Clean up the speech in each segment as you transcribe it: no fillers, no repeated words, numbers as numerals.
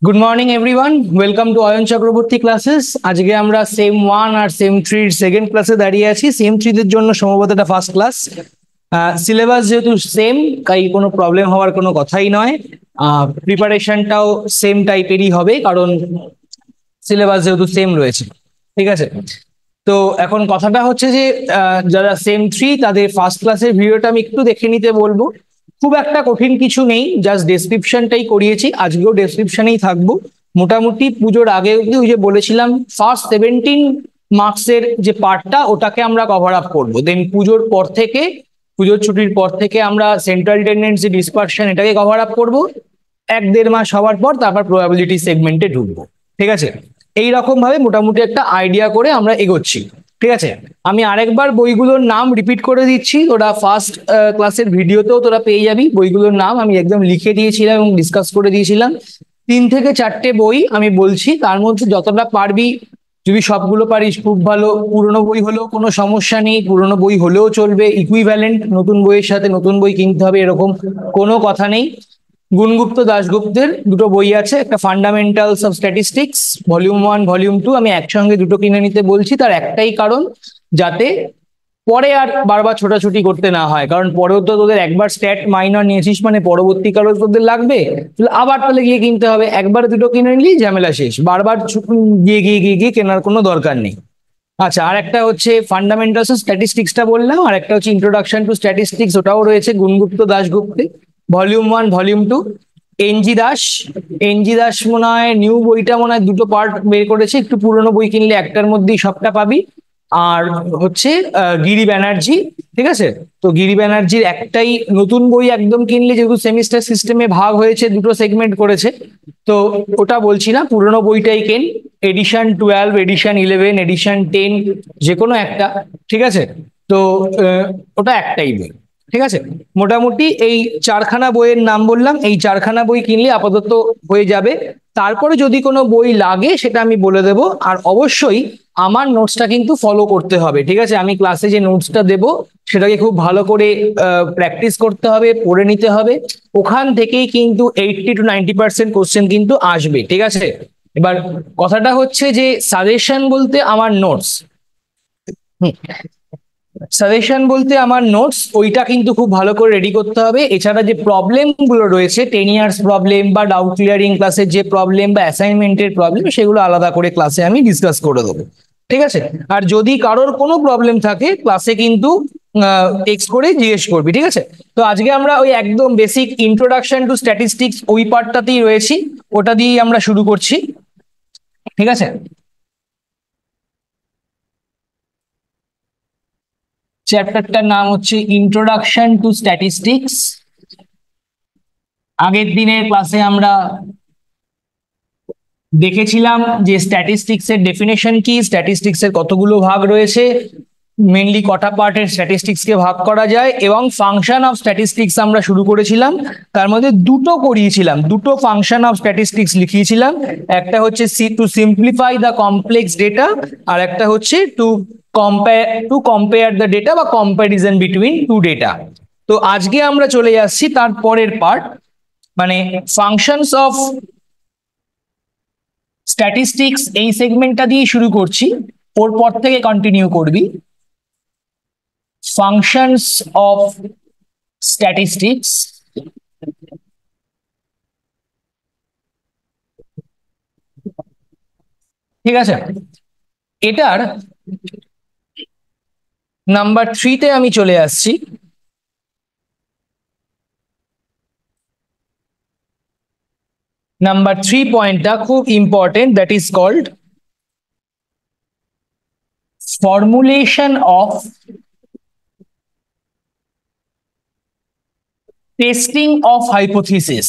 Good morning everyone, welcome to Ayan Chakraborty classes. আজকে আমরা same 1 আর same 3 second ক্লাসে দাঁড়িয়ে আছি। সেম 3 এর জন্য সম্ভবত এটা ফার্স্ট ক্লাস। সিলেবাস যেহেতু সেম, তাই কোনো প্রবলেম হওয়ার কোনো কথাই নয়। প্রিপারেশনটাও সেম টাইপেরই হবে, কারণ সিলেবাস যেহেতু সেম রয়েছে। ঠিক আছে, তো এখন কথাটা হচ্ছে যে যারা সেম 3 তাদের ফার্স্ট ক্লাসের ভিডিওটা আমি একটু দেখে নিতে বলবো। খুব একটা কঠিন কিছু নেই, জাস্ট ডেসক্রিপশনটাই করিয়েছি, আজকেও ডেসক্রিপশনেই থাকবো। মোটামুটি পুজোর আগে অবধি ওই যে বলেছিলাম ফার্স্ট 17 মার্কসের যে পার্টটা ওটাকে আমরা কভার আপ করবো। দেন পুজোর পর থেকে, পুজোর ছুটির পর থেকে আমরা সেন্ট্রাল টেন্ডেন্সি ডিসপারশন এটাকে কভার আপ করবো। 1-1.5 মাস হওয়ার পর তারপর প্রবাবিলিটি সেগমেন্টে ঢুকবো। ঠিক আছে, এইরকম ভাবে মোটামুটি একটা আইডিয়া করে আমরা এগোচ্ছি। ঠিক আছে, আমি আরেকবার বইগুলোর নাম রিপিট করে দিচ্ছি, তোরা ফার্স্ট ক্লাসের ভিডিওতেও তোরা পেয়ে যাবি। বইগুলোর নাম আমি একদম লিখে দিয়েছিলাম এবং ডিসকাস করে দিয়েছিলাম। 3 থেকে 4টে বই আমি বলছি, তার মধ্যে যতটা পারবি, যদি সবগুলো পারিস খুব ভালো। পুরনো বই হলেও কোনো সমস্যা নেই, পুরনো বই হলেও চলবে, ইকুইভ্যালেন্ট নতুন বইয়ের সাথে নতুন বই কিনতে হবে এরকম কোনো কথা নেই। গুণগুপ্ত দাশগুপ্তের দুটো বই আছে, একটা fundamentals of statistics volume 1 volume 2, আমি একসঙ্গে দুটো কিনে নিতে বলছি। তার একটাই কারণ, যাতে পরে আর বারবার ছোটাছুটি করতে না হয়, কারণ পরেও তো তোদের একবার স্ট্যাট মাইনর নিয়েছিস মানে পরবর্তীকালেও তোদের লাগবে, আবার তাহলে গিয়ে কিনতে হবে। একবার দুটো কিনে নিলি ঝামেলা শেষ, বারবার গিয়ে গিয়ে গিয়ে গিয়ে কেনার কোনো দরকার নেই। আচ্ছা, আর একটা হচ্ছে ফান্ডামেন্টালস অফ স্ট্যাটিস্টিক্সটা বললাম, আর একটা হচ্ছে ইন্ট্রোডাকশন টু স্ট্যাটিস্টিক্স, ওটাও রয়েছে গুণগুপ্ত দাশগুপ্তে ভলিউম 1 ভলিউম 2। এনজি দাস মনে হয় নিউ বইটা মনে হয় দুটো পার্ট বের করেছে, একটু পুরনো বই কিনলে একটার মধ্যেই সবটা পাবি। আর হচ্ছে গিরি ব্যানার্জি। ঠিক আছে, তো গিরি ব্যানার্জির একটাই নতুন বই একদম কিনলে, যেহেতু সেমিস্টার সিস্টেমে ভাগ হয়েছে, দুটো সেগমেন্ট করেছে, তো ওটা বলছি না, পুরনো বইটাই কেন। এডিশন 12, এডিশন 11, এডিশন 10, যে কোনো একটা। ঠিক আছে, তো ওটা একটাই বই। ঠিক আছে, মোটামুটি এই 4খানা বইয়ের নাম বললাম, এই 4খানা বই কিনলে আপাতত হয়ে যাবে। তারপরে যদি কোনো বই লাগে সেটা আমি বলে দেব। আর অবশ্যই আমার নোটসটা কিন্তু ফলো করতে হবে। ঠিক আছে, আমি ক্লাসে যে নোটসটা দেব সেটাকে খুব ভালো করে প্র্যাকটিস করতে হবে, পড়ে নিতে হবে। ওখান থেকেই কিন্তু 80 to 90% কোশ্চেন কিন্তু আসবে। ঠিক আছে, এবার কথাটা হচ্ছে যে সাজেশন বলতে আমার নোটস, সাজেশন বলতে আমার নোটস, ওইটা কিন্তু খুব ভালো করে রেডি করতে হবে। এছাড়া যে প্রবলেম গুলো রয়েছে, 10 ইয়ার্স প্রবলেম বা ডাউট ক্লিয়ারিং ক্লাসের যে প্রবলেম বা অ্যাসাইনমেন্টের প্রবলেম, সেগুলো আলাদা করে ক্লাসে আমি ডিসকাস করে দেবো। ঠিক আছে, আর যদি কারোর কোনো প্রবলেম থাকে ক্লাসে কিন্তু টেক্সট করে জিজ্ঞেস করবি। ঠিক আছে, তো আজকে আমরা ওই একদম বেসিক ইন্ট্রোডাকশন টু স্ট্যাটিস্টিক্স ওই পার্টটাতেই রয়েছি, ওটা দিয়েই আমরা শুরু করছি। ঠিক আছে, চ্যাপ্টারটার নাম হচ্ছে ইন্ট্রোডাকশন টু স্ট্যাটিস্টিক্স। আগের দিনের ক্লাসে আমরা দেখেছিলাম যে স্ট্যাটিস্টিক্স এর ডেফিনেশন কি, স্ট্যাটিস্টিক্স এর কতগুলো ভাগ রয়েছে, মেইনলি কটা পার্টের স্ট্যাটিস্টিক্স কে ভাগ করা যায়, এবং ফাংশন অফ স্ট্যাটিস্টিক্স আমরা শুরু করেছিলাম। তার মধ্যে দুটো করিয়েছিলাম, দুটো ফাংশন অফ স্ট্যাটিস্টিক্স লিখিয়েছিলাম। একটা হচ্ছে to simplify the complex data, আর একটা হচ্ছে টু কম্পেয়ার দ্য ডেটা বা কম্প্যারিজন বিটুইন টু ডেটা। তো আজকে আমরা চলে যাচ্ছি তার পরের পার্ট, মানে ফাংশনস অফ স্ট্যাটিস্টিক্স। এই সেগমেন্টটা দিয়ে শুরু করছি, ওর পর থেকে কন্টিনিউ করবি। ফাংশনস অফ স্ট্যাটিস্টিক্স, ঠিক আছে। এটার নাম্বার 3-তে আমি চলে আসছি। নাম্বার 3 পয়েন্টটা খুব important, that is called formulation of testing of hypothesis,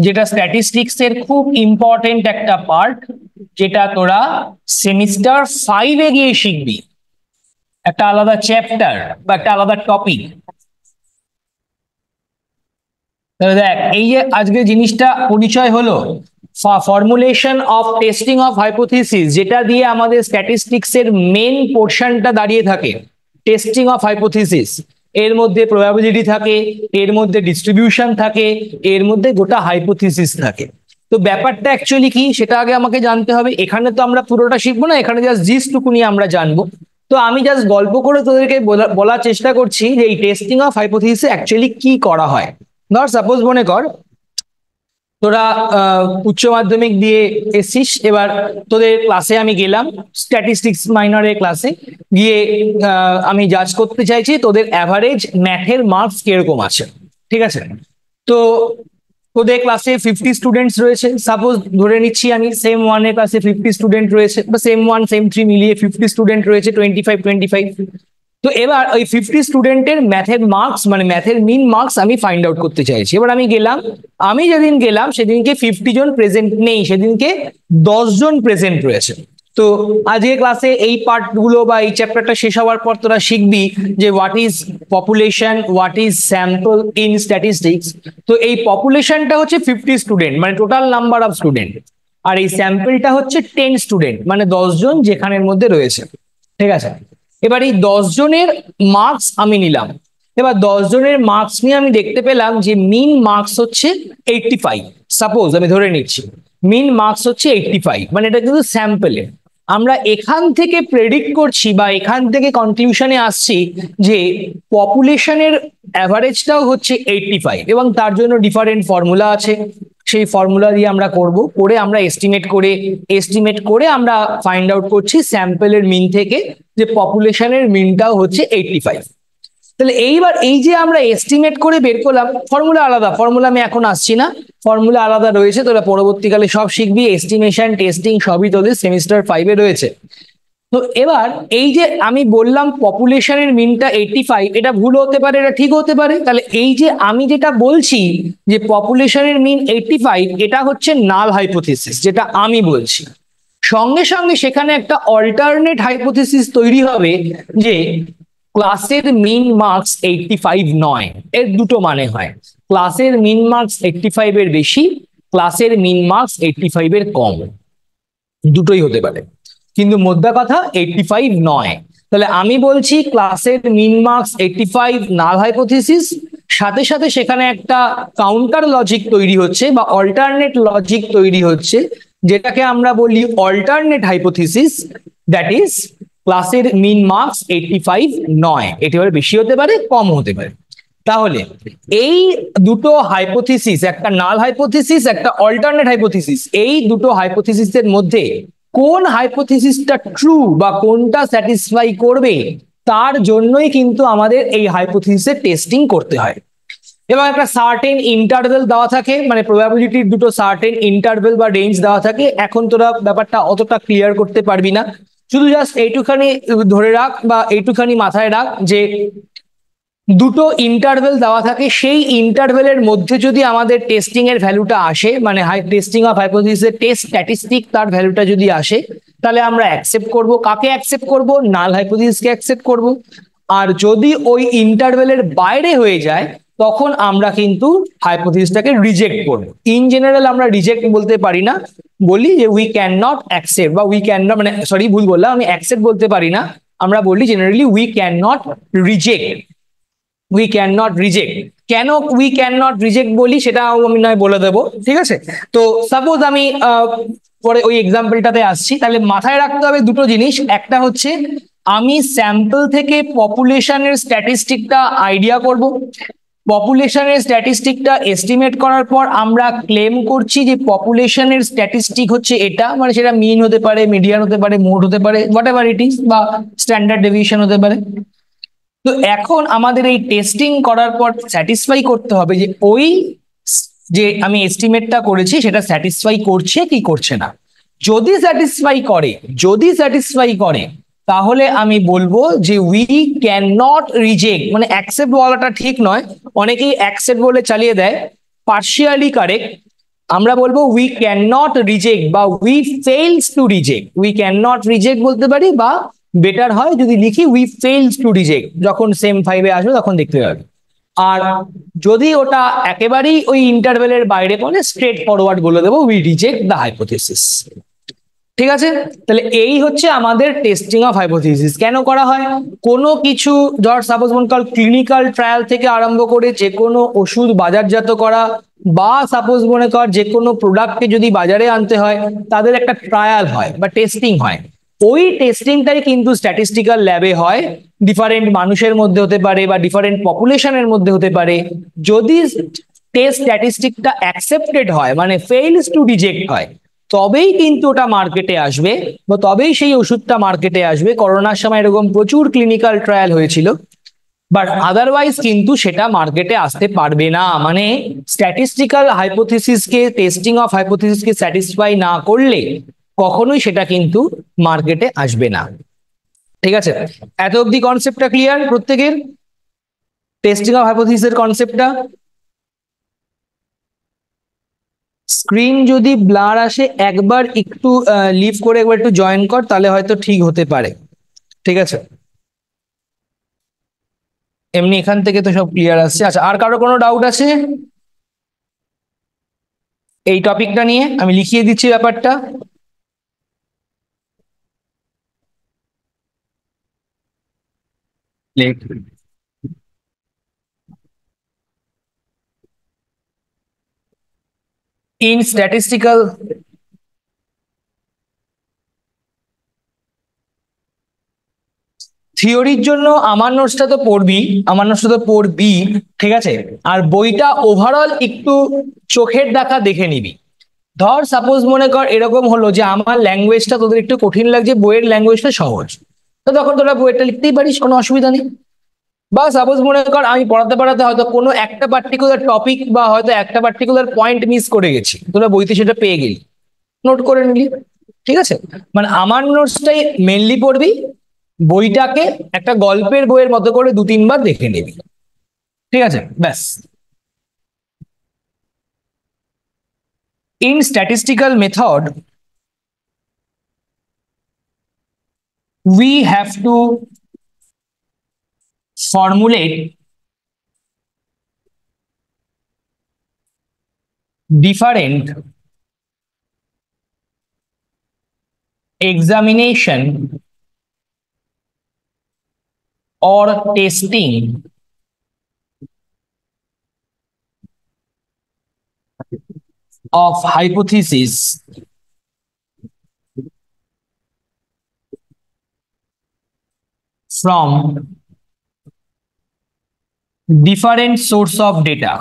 যেটা স্ট্যাটিস্টিক্স এর খুব ইম্পর্টেন্ট একটা পার্ট, যেটা তোরা সেমিস্টার 5-এ গিয়ে শিখবি, একটা আলাদা চ্যাপ্টার বা একটা আলাদা টপিক। তাহলে দেখ, এই যে আজকে জিনিসটা পরিচয় হলো, formulation of testing of hypothesis, যেটা দিয়ে আমাদের স্ট্যাটিস্টিক্স এর মেন পোর্শনটা দাঁড়িয়ে থাকে। টেস্টিং অফ হাইপোথিসিস, এর মধ্যে প্রবাবিলিটি থাকে, এর মধ্যে ডিস্ট্রিবিউশন থাকে, এর মধ্যে গোটা হাইপোথিসিস থাকে। তো ব্যাপারটা অ্যাকচুয়ালি কি সেটা আগে আমাকে জানতে হবে। এখানে তো আমরা পুরোটা শিখবো না, এখানে জাস্ট জিস্টটুকুনি আমরা জানবো। তো আমি জাস্ট গল্প করে তোদেরকে বলার চেষ্টা করছি যে এই টেস্টিং অফ হাইপোথিসিসে অ্যাকচুয়ালি কি করা হয়। ধর সাপোজ মনে কর তোরা উচ্চ মাধ্যমিক দিয়ে এসছিস, এবার তোদের ক্লাসে আমি গেলাম, স্ট্যাটিস্টিক্স মাইনরের ক্লাসে গিয়ে আমি জাজ করতে চাইছি তোদের অ্যাভারেজ ম্যাথের মার্কস কিরকম আছে, ঠিক আছে? তো তোদের ক্লাসে 50 স্টুডেন্টস রয়েছে, সাপোজ ধরে নিচ্ছি আমি সেম ওয়ানের ক্লাসে 50 স্টুডেন্ট রয়েছে, বা সেম ওয়ান সেম থ্রি মিলিয়ে 50 স্টুডেন্ট রয়েছে, 25 তো এবার ওই 50 স্টুডেন্টের ম্যাথের মার্কস মানে ম্যাথের মিন মার্কস আমি ফাইন্ড আউট করতে চাইছি। এবার আমি গেলাম, আমি যেদিন গেলাম সেদিনকে 50 জন প্রেজেন্ট নেই, সেদিনকে 10 জন প্রেজেন্ট রয়েছে। তো আজকে ক্লাসে এই পার্টগুলো বা এই চ্যাপ্টারটা শেষ হওয়ার পর তোরা শিখবি যে what is population, what is sample in statistics. তো এই পপুলেশনটা হচ্ছে 50 স্টুডেন্ট মানে টোটাল নাম্বার অফ স্টুডেন্ট, আর এই স্যাম্পলটা হচ্ছে 10 স্টুডেন্ট মানে 10 জন যেখানের মধ্যে রয়েছে, ঠিক আছে? এবার এই 10 জনের মার্কস আমি নিলাম। এবার 10 জনের মার্কস নিয়ে আমি দেখতে পেলাম যে মিন মার্কস হচ্ছে 85। সাপোজ আমি ধরে নিচ্ছি মিন মার্কস হচ্ছে 85, মানে এটা কিন্তু স্যাম্পলে। আমরা এখান থেকে প্রেডিক্ট করছি বা এখান থেকে কনক্লুশনে আসছি যে পপুলেশনের অ্যাভারেজটাও হচ্ছে 85, এবং তার জন্য ডিফারেন্ট ফর্মুলা আছে। সেই ফর্মুলা দিয়ে আমরা করে আমরা এস্টিমেট করে আমরা ফাইন্ড আউট করছি স্যাম্পলের মিন থেকে যে পপুলেশনের মিনটাও হচ্ছে 85। তাহলে এইবার এই যে আমরা এস্টিমেট করে বের করলাম, ফর্মুলা আলাদা, ফর্মুলা আমি এখন আসছি না, ফর্মুলা আলাদা রয়েছে, তোরা পরবর্তীকালে সব শিখবি। এস্টিমেশন টেস্টিং সবই তোদের সেমিস্টার 5-এ রয়েছে। তো এবার এই যে আমি বললাম পপুলেশনের মিনটা 85, এটা ভুল হতে পারে, এটা ঠিক হতে পারে। তাহলে এই যে আমি যেটা বলছি যে পপুলেশনের মিন 85, এটা হচ্ছে নাল হাইপোথিসিস, যেটা আমি বলছি। সঙ্গে সঙ্গে সেখানে একটা অল্টারনেট হাইপোথিসিস তৈরি হবে যে ক্লাসের মিন মার্কস 85 নয়। এর দুটো মানে হয়, ক্লাসের মিন মার্কস 85 এর বেশি, ক্লাসের মিন মার্কস 85 এর কম, দুটোই হতে পারে, কিন্তু মোদ্দা কথা 85 নয়। তাহলে আমি বলছি ক্লাসের মিন মার্কস 85 নাল হাইপোথিসিস, সাথে সাথে সেখানে একটা কাউন্টার লজিক তৈরি হচ্ছে বা অল্টারনেট লজিক তৈরি হচ্ছে, যেটাকে আমরা বলি অল্টারনেট হাইপোথিসিস, দ্যাট ইজ ক্লাসের মিন মার্কস 85 নয়, এটা এবার বেশি হতে পারে কম হতে পারে। তাহলে এই দুটো হাইপোথিসিস, একটা নাল হাইপোথিসিস একটা অল্টারনেট হাইপোথিসিস, এই দুটো হাইপোথিসিসের মধ্যে কোন হাইপোথিসিসটা ট্রু বা কোনটা স্যাটিসফাই করবে, তার জন্যই কিন্তু আমাদের এই হাইপোথিসিসের টেস্টিং করতে হয়। এবং একটা সার্টেন ইন্টারভেল দেওয়া থাকে, মানে প্রবাবিলিটির দুটো সার্টেন ইন্টারভেল বা রেঞ্জ দেওয়া থাকে। এখন তোরা ব্যাপারটা অতটা ক্লিয়ার করতে পারবি না, শুধু জাস্ট এইটুখানি ধরে রাখ বা এইটুখানি মাথায় রাখ যে দুটো ইন্টারভেল দেওয়া থাকে, সেই ইন্টারভেলের মধ্যে যদি আমাদের টেস্টিং এর ভ্যালুটা আসে, মানে টেস্টিং অফ হাইপোথিসিসের টেস্ট স্ট্যাটিস্টিক তার ভ্যালুটা যদি আসে, তাহলে আমরা অ্যাকসেপ্ট করব। কাকে অ্যাকসেপ্ট করব? নাল হাইপোথিসিসকে অ্যাকসেপ্ট করব। আর যদি ওই ইন্টারভেলের বাইরে হয়ে যায়, তখন আমরা কিন্তু হাইপোথিসিসটাকে রিজেক্ট করব। ইন জেনারেল আমরা রিজেক্ট বলতে পারি না, বলি যে উই ক্যান নট অ্যাকসেপ্ট, বা উই ক্যান নট, মানে সরি ভুল বললাম, আমি অ্যাকসেপ্ট বলতে পারি না, আমরা বলি generally we can not reject. We can not reject. কেন উই ক্যান নট রিজেক্ট বলি সেটাও আমি নয় বলে দেবো, ঠিক আছে? তো সাপোজ আমি পরে ওই এক্সাম্পলটাতে আসছি। তাহলে মাথায় রাখতে হবে দুটো জিনিস, একটা হচ্ছে আমি স্যাম্পল থেকে পপুলেশনের স্ট্যাটিস্টিকটা আইডিয়া করব, পপুলেশনের স্ট্যাটিস্টিকটা এস্টিমেট করার পর আমরা ক্লেম করছি যে পপুলেশনের স্ট্যাটিস্টিক হচ্ছে এটা, মানে সেটা মিন হতে পারে, মিডিয়ান হতে পারে, মোড হতে পারে, হোয়াট এভার ইট ইজ, বা স্ট্যান্ডার্ড ডেভিয়েশন হতে পারে। তো এখন আমাদের এই টেস্টিং করার পর স্যাটিসফাই করতে হবে যে ওই যে আমি এস্টিমেটটা করেছি সেটা স্যাটিসফাই করছে কি করছে না। যদি স্যাটিসফাই করে তাহলে আমি বলবো যে উই ক্যান নট রিজেক্ট, মানে অ্যাকসেপ্ট বলাটা ঠিক নয়, অনেকেই অ্যাকসেপ্ট বলে চালিয়ে দেয়, পার্শিয়ালি কারেক্ট। আমরা বলবো উই ক্যান নট রিজেক্ট বা we fails to reject. We can not reject বলতে পারি, বা বেটার হয় যদি লিখি উই ফেইলস টু রিজেক্ট, যখন সেম 5-এ আসবে তখন দেখতে পাবে। আর যদি ওটা একেবারেই ওই ইন্টারভেলের বাইরে পড়ে, স্ট্রেট ফরওয়ার্ড বলে দেবো উই রিজেক্ট দ্য হাইপোথিসিস। ঠিক আছে, তাহলে এই হচ্ছে আমাদের টেস্টিং অফ হাইপোথিসিস। কেন করা হয়? কোনো কিছু, ধর সাপোজ মনে কর ক্লিনিক্যাল ট্রায়াল থেকে আরম্ভ করে যে কোনো ওষুধ বাজারজাত করা, বা সাপোজ মনে কর যে কোনো প্রোডাক্টকে যদি বাজারে আনতে হয়, তাদের একটা ট্রায়াল হয় বা টেস্টিং হয়। ওই টেস্টিংটাই কিন্তু স্ট্যাটিস্টিক্যাল ল্যাবে হয়, ডিফারেন্ট মানুষের মধ্যে হতে পারে বা ডিফারেন্ট পপুলেশনের মধ্যে হতে পারে। যদি টেস্ট স্ট্যাটিস্টিকটা অ্যাকসেপ্টেড হয়, মানে ফেইলস টু রিজেক্ট হয়, তবেই কিন্তু ওটা মার্কেটে আসবে, বা তবেই সেই ওষুধটা মার্কেটে আসবে। করোনার সময় এরকম প্রচুর ক্লিনিক্যাল ট্রায়াল হয়েছিল, বাট আদারওয়াইজ কিন্তু সেটা মার্কেটে আসতে পারবে না। মানে স্ট্যাটিস্টিক্যাল হাইপোথিসিসকে, টেস্টিং অফ হাইপোথিসিসকে স্যাটিসফাই না করলে কখনোই সেটা কিন্তু মার্কেটে আসবে না। ঠিক আছে, এত অবধি কনসেপ্টটা ক্লিয়ার প্রত্যেকের? টেস্টিং অফ হাইপোথিসিসের কনসেপ্টটা। স্ক্রিন যদি ব্লার আসে একবার একটু লিভ করে একবার একটু জয়েন কর, তাহলে হয়তো ঠিক হতে পারে। ঠিক আছে, এমনি এখান থেকে তো সব ক্লিয়ার আসছে। আচ্ছা, আর কারো কোনো ডাউট আছে এই টপিকটা নিয়ে? আমি লিখিয়ে দিচ্ছি ব্যাপারটা। ইন স্ট্যাটিস্টিক্যাল, থিওরির জন্য আমার নোটসটা তো পড়বি, আমার নোটসটা তো পড়বি, ঠিক আছে। আর বইটা ওভারঅল একটু চোখের দেখা দেখে নিবি। ধর সাপোজ মনে কর এরকম হলো যে আমার ল্যাঙ্গুয়েজটা তোদের একটু কঠিন লাগছে, বইয়ের ল্যাঙ্গুয়েজটা সহজ, তো তখন তোরা বইটা লিখতেই পারিস, কোনো অসুবিধা নেই। বা সাপোজ মনে কর আমি পড়াতে পড়াতে হয়তো কোনো একটা পার্টিকুলার টপিক বা হয়তো একটা পার্টিকুলার পয়েন্ট মিস করে গেছি, তোরা বইতে সেটা পেয়ে গেলি, নোট করে নিলি। ঠিক আছে, মানে আমার নোটসটাই মেনলি পড়বি, বইটাকে একটা গল্পের বইয়ের মতো করে 2-3 বার দেখে নিবি। ঠিক আছে, ব্যাস। In statistical method we have to formulate different examination or testing of hypothesis from different source of data.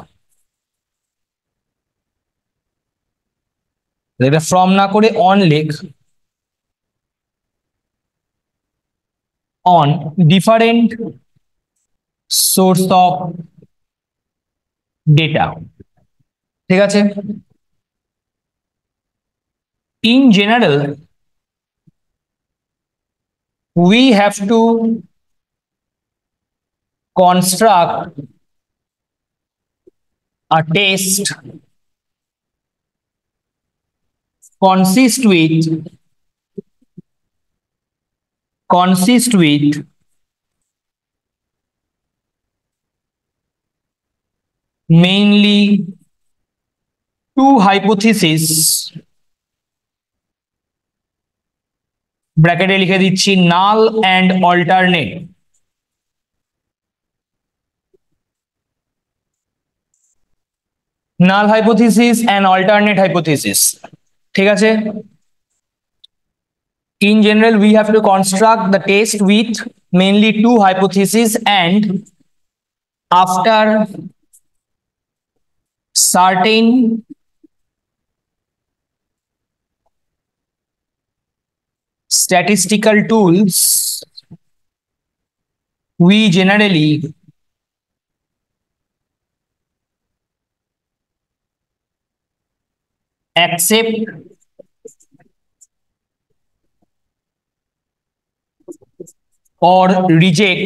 এটা ফ্রম না করে অন লেখ, on different source of data. ঠিক আছে, in general we have to construct a test consist with mainly two hypotheses, ব্র্যাকেটে লিখে দিচ্ছি null and alternate. Null hypothesis and alternate hypothesis. ঠিক আছে, in general we have to construct the test with mainly two hypotheses, and after certain statistical tools we generally accept or reject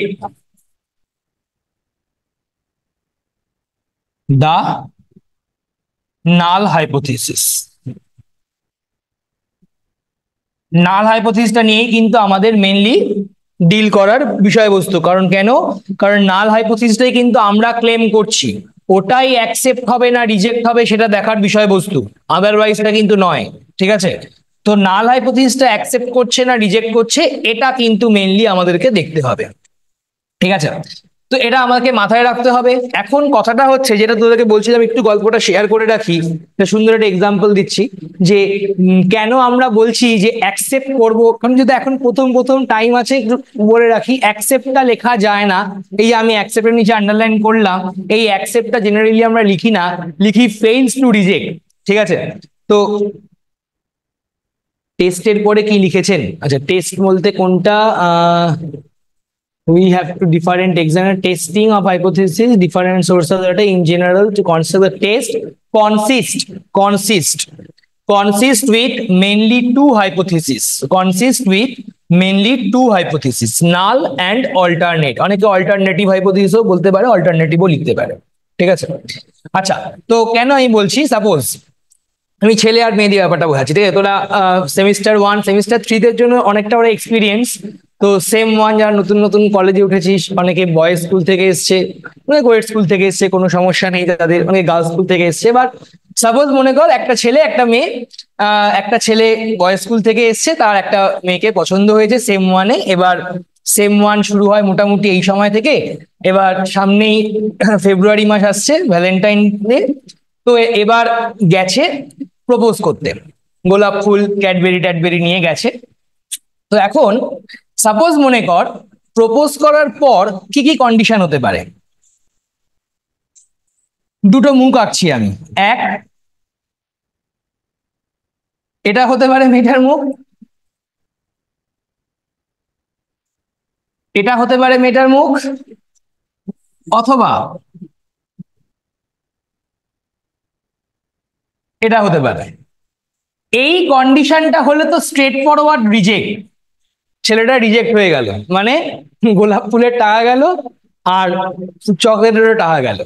the null hypothesis. নাল হাইপোথিসিসটা নিয়েই কিন্তু আমাদের mainly deal করার বিষয়বস্তু। কারণ কেন? কারণ নাল হাইপোথিসিসটাই কিন্তু আমরা ক্লেম করছি, ওটাই অ্যাকসেপ্ট হবে না রিজেক্ট হবে সেটা দেখার বিষয়বস্তু, আদারওয়াইজ এটা কিন্তু নয়। ঠিক আছে, তো নাল হাইপোথিসিসটা অ্যাকসেপ্ট করছে না রিজেক্ট করছে, এটা কিন্তু মেইনলি আমাদেরকে দেখতে হবে। ঠিক আছে, তো এটা আমাকে মাথায় রাখতে হবে। এখন কথাটা হচ্ছে, যেটা তোদেরকে বলছিলাম একটু গল্পটা শেয়ার করে রাখি, সুন্দর একটা এক্সাম্পল দিচ্ছি যে কেন আমরা বলছি যে অ্যাকসেপ্ট করব। কারণ যদি এখন প্রথম প্রথম টাইম আছে, একটু বলে রাখি, অ্যাকসেপ্টটা লেখা যায় না। এই যে আমি অ্যাকসেপ্টের নিচে আন্ডারলাইন করলাম, এই অ্যাকসেপ্টটা জেনারেলি আমরা লিখি না, লিখি ফেইলস টু রিজেক্ট। ঠিক আছে, তো টেস্টের পরে কি লিখেছেন? আচ্ছা, টেস্ট বলতে কোনটা? we have to different examiner testing of hypothesis, different sources of data in general to consider the test consist with mainly two hypotheses, null and alternate। অনেকে অল্টারনেটিভ হাইপোথিসিসও বলতে পারে, অল্টারনেটিভও লিখতে পারে। ঠিক আছে, আচ্ছা, তো কেন আমি বলছি, সাপোজ আমি ছেলে আর মেয়ে দিয়ে ব্যাপারটা বোঝাচ্ছি। ঠিক আছে, তোরা সেমিস্টার 1 সেমিস্টার 3 দের জন্য অনেকটা ওরা এক্সপিরিয়েন্স। তো সেম 1 যারা নতুন নতুন কলেজে উঠেছিস, অনেকে বয়েজ স্কুল থেকে এসছে, অনেকে ওয়েট স্কুল থেকে এসছে, কোনো সমস্যা নেই তাদের, অনেকে গার্লস স্কুল থেকে এসছে। এবার সাপোজ মনে কর একটা ছেলে একটা মেয়ে, একটা ছেলে বয়েজ স্কুল থেকে এসছে, তার একটা মেয়েকে পছন্দ হয়েছে সেম 1-এ। এবার সেম 1 শুরু হয় মোটামুটি এই সময় থেকে। এবার সামনেই ফেব্রুয়ারি মাস আসছে, ভ্যালেন্টাইন ডে। তো এবার গেছে প্রপোজ করতে, গোলাপ ফুল ক্যাডবেরি নিয়ে গেছে। তো এখন সাপোজ মনে কর প্রপোজ করার পর কি কি কন্ডিশন হতে পারে। দুটো মুখ আঁকছি আমি। এক, এটা হতে পারে মেয়েটার মুখ, এটা হতে পারে মেয়েটার মুখ, অথবা এটা হতে পারে। এই কন্ডিশনটা হলে তো স্ট্রেট ফরওয়ার্ড রিজেক্ট, ছেলেটা রিজেক্ট হয়ে গেল, মানে গোলাপ ফুলের টাকা গেল আর চকলেটেরও টাকা গেল।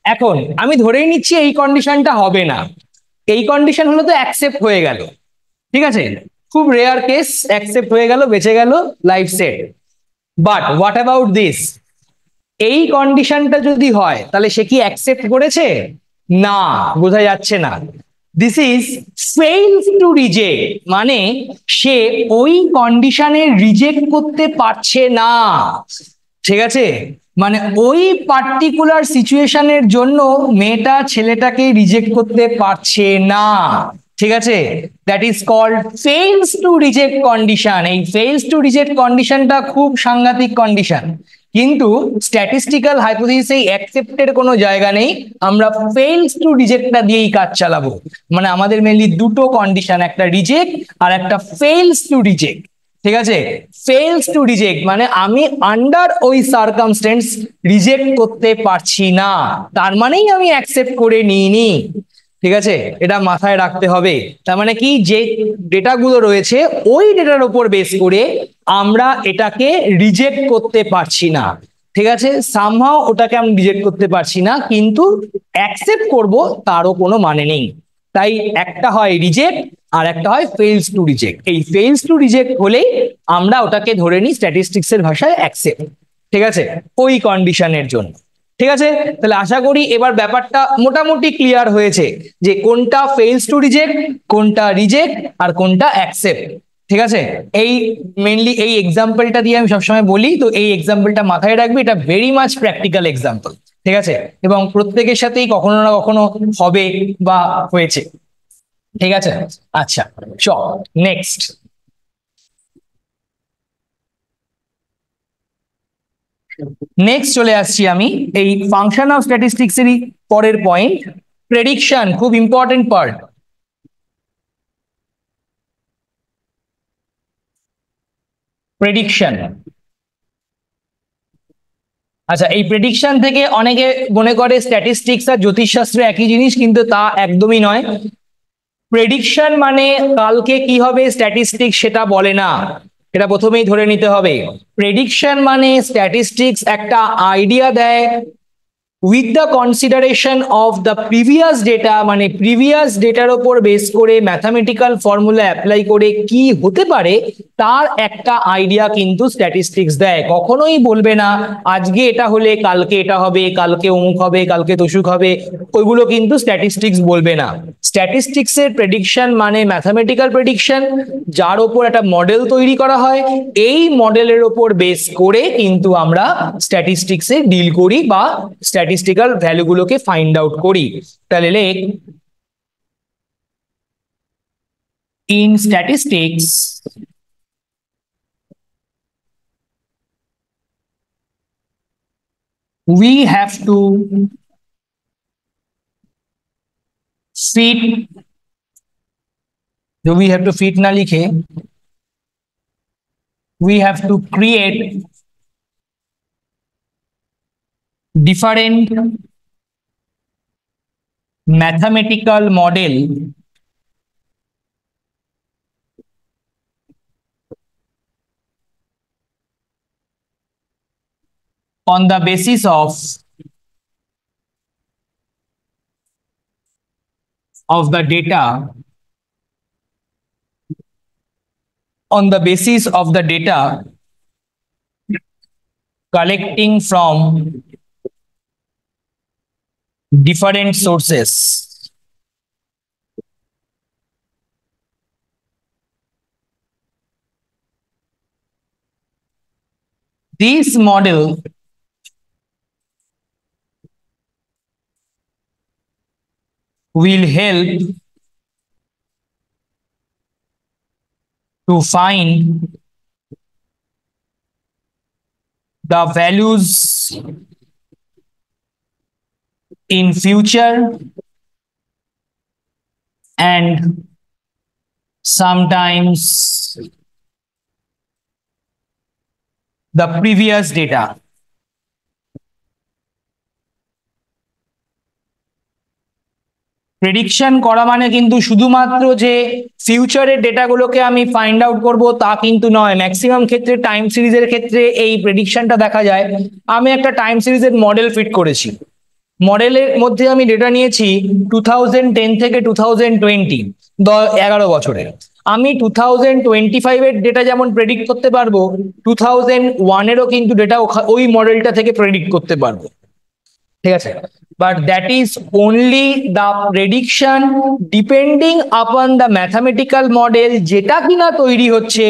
এখন আমি ধরেই নিচ্ছি এই কন্ডিশনটা হবে না, এই কন্ডিশন হলো তো অ্যাকসেপ্ট হয়ে গেল। ঠিক আছে, খুব রেয়ার কেস, অ্যাকসেপ্ট হয়ে গেল, বেঁচে গেল, life set. But what about this? এই কন্ডিশনটা যদি হয় তাহলে সে কি অ্যাকসেপ্ট করেছে? না, বোঝা যাচ্ছে না। This is fails to reject, মানে সে ওই কন্ডিশনে রিজেক্ট করতে পারছে না। ঠিক আছে, মানে ওই পার্টিকুলার সিচুয়েশনের জন্য মেয়েটা ছেলেটাকে রিজেক্ট করতে পারছে না। ঠিক আছে, that is called fails to reject condition. এই ফেইলস টু রিজেক্ট কন্ডিশনটা খুব সাংঘাতিক কন্ডিশন, কিন্তু স্ট্যাটিস্টিক্যাল হাইপোথিসিসে অ্যাকসেপ্টের কোনো জায়গা নেই, আমরা ফেইলস টু রিজেক্টটা দিয়েই কাজ চালাবো। মানে আমাদের মেইনলি দুটো কন্ডিশন, একটা রিজেক্ট আর একটা ফেইলস টু রিজেক্ট। ঠিক আছে, ফেইলস টু রিজেক্ট মানে আমি আন্ডার ওই সার্কামস্টেন্স রিজেক্ট করতে পারছি না, তার মানেই আমি অ্যাকসেপ্ট করে নিইনি। ঠিক আছে, এটা মাথায় রাখতে হবে। তার মানে কি, যে ডেটাগুলো রয়েছে ওই ডেটার উপর বেস করে আমরা এটাকে রিজেক্ট করতে পারছি না। ঠিক আছে, সামহাও ওটাকে আমি রিজেক্ট করতে পারছি না, কিন্তু অ্যাকসেপ্ট করব তারও কোনো মানে নেই। তাই একটা হয় রিজেক্ট আর একটা হয় ফেইলস টু রিজেক্ট। এই ফেইলস টু রিজেক্ট হলেই আমরা ওটাকে ধরে নিই স্ট্যাটিস্টিক্সের ভাষায় অ্যাকসেপ্ট। ঠিক আছে, ওই কন্ডিশনের জন্য। ঠিক আছে, তাহলে আশা করি এবার ব্যাপারটা মোটামুটি ক্লিয়ার হয়েছে যে কোনটা ফেইলস টু রিজেক্ট, কোনটা রিজেক্ট আর কোনটা অ্যাকসেপ্ট। ঠিক আছে, এই মেইনলি এই এক্সাম্পলটা দিয়ে আমি সবসময় বলি, তো এই এক্সাম্পলটা মাথায় রাখবি, এটা ভেরি মাচ প্র্যাকটিক্যাল এক্সাম্পল। ঠিক আছে, এবং প্রত্যেকের সাথেই কখনো না কখনো হবে বা হয়েছে। ঠিক আছে, আচ্ছা চল নেক্সট। নেক্সট চলে আসছি আমি এই ফাংশন অফ স্ট্যাটিস্টিক্স এরই পরের পয়েন্ট, প্রেডিকশন, খুব ইম্পর্টেন্ট পার্ট। প্রেডিকশন, আচ্ছা, এই প্রেডিকশন থেকে অনেকে মনে করে স্ট্যাটিস্টিক্স আর জ্যোতিষশাস্ত্র একই জিনিস, কিন্তু তা একদমই নয়। প্রেডিকশন মানে কালকে কি হবে স্ট্যাটিস্টিক্স সেটা বলে না, এটা প্রথমেই ধরে নিতে হবে। প্রেডিকশন মানে স্ট্যাটিস্টিক্স একটা আইডিয়া দেয় with the consideration of the previous data, মানে প্রিভিয়াস ডেটার ওপর বেস করে ম্যাথামেটিক্যাল ফর্মুলা অ্যাপ্লাই করে কি হতে পারে তার একটা আইডিয়া কিন্তু স্ট্যাটিস্টিক্স দেয়। কখনোই বলবে না আজকে এটা হলে কালকে এটা হবে, কালকে অমুক হবে, কালকে তসুক হবে, ওইগুলো কিন্তু স্ট্যাটিস্টিক্স বলবে না। স্ট্যাটিস্টিক্সের প্রেডিকশন মানে ম্যাথামেটিক্যাল প্রেডিকশন, যার ওপর একটা মডেল তৈরি করা হয়, এই মডেলের ওপর বেস করে কিন্তু আমরা স্ট্যাটিস্টিক্সে ডিল করি বা স্ট্যাটিস্টিক্যাল ভ্যালুগুলোকে ফাইন্ড আউট করি। তাহলে লেখ, in statistics we have to fit, जो we have to fit ना लिखे, we have to create different mathematical model on the basis of the data, on the basis of the data collecting from different sources. This model will help to find the values in future and sometimes the previous data. Prediction করা মানে কিন্তু শুধুমাত্র যে ফিউচারের ডেটাগুলোকে আমি find out করব তা কিন্তু নয়। ম্যাক্সিমাম ক্ষেত্রে টাইম সিরিজের ক্ষেত্রে এই প্রেডিকশনটা দেখা যায়। আমি একটা টাইম সিরিজের মডেল ফিট করেছি, মডেলের মধ্যে আমি ডেটা নিয়েছি 2010 থেকে 2020, 11 বছরের। আমি 2025 এর ডেটা যেমন প্রেডিক্ট করতে পারবো, 2001 কিন্তু ডেটা ওই মডেলটা থেকে প্রেডিক্ট করতে পারবো, ঠিক আছে? But that is only the prediction depending upon the mathematical model যেটা কিনা তৈরি হচ্ছে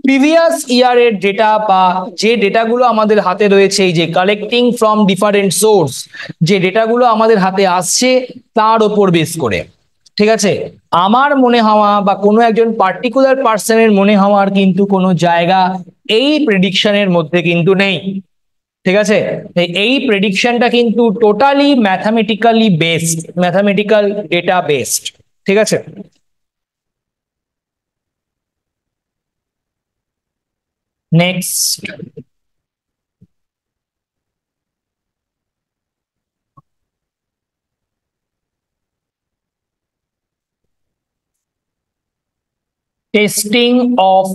প্রিভিয়াস ইয়ারের ডেটা বা যে ডেটাগুলো আমাদের হাতে রয়েছে, এই যে কালেক্টিং ফ্রম ডিফারেন্ট সোর্স, যে ডেটাগুলো আমাদের হাতে আসছে তার ওপর বেস করে, ঠিক আছে? আমার মনে হওয়া বা কোনো একজন পার্টিকুলার পার্সনের মনে হওয়ার কিন্তু কোনো জায়গা এই প্রেডিকশনের মধ্যে কিন্তু নেই, ঠিক আছে? এই প্রেডিকশনটা কিন্তু totally mathematically based, mathematical data based, ঠিক আছে? Next, testing of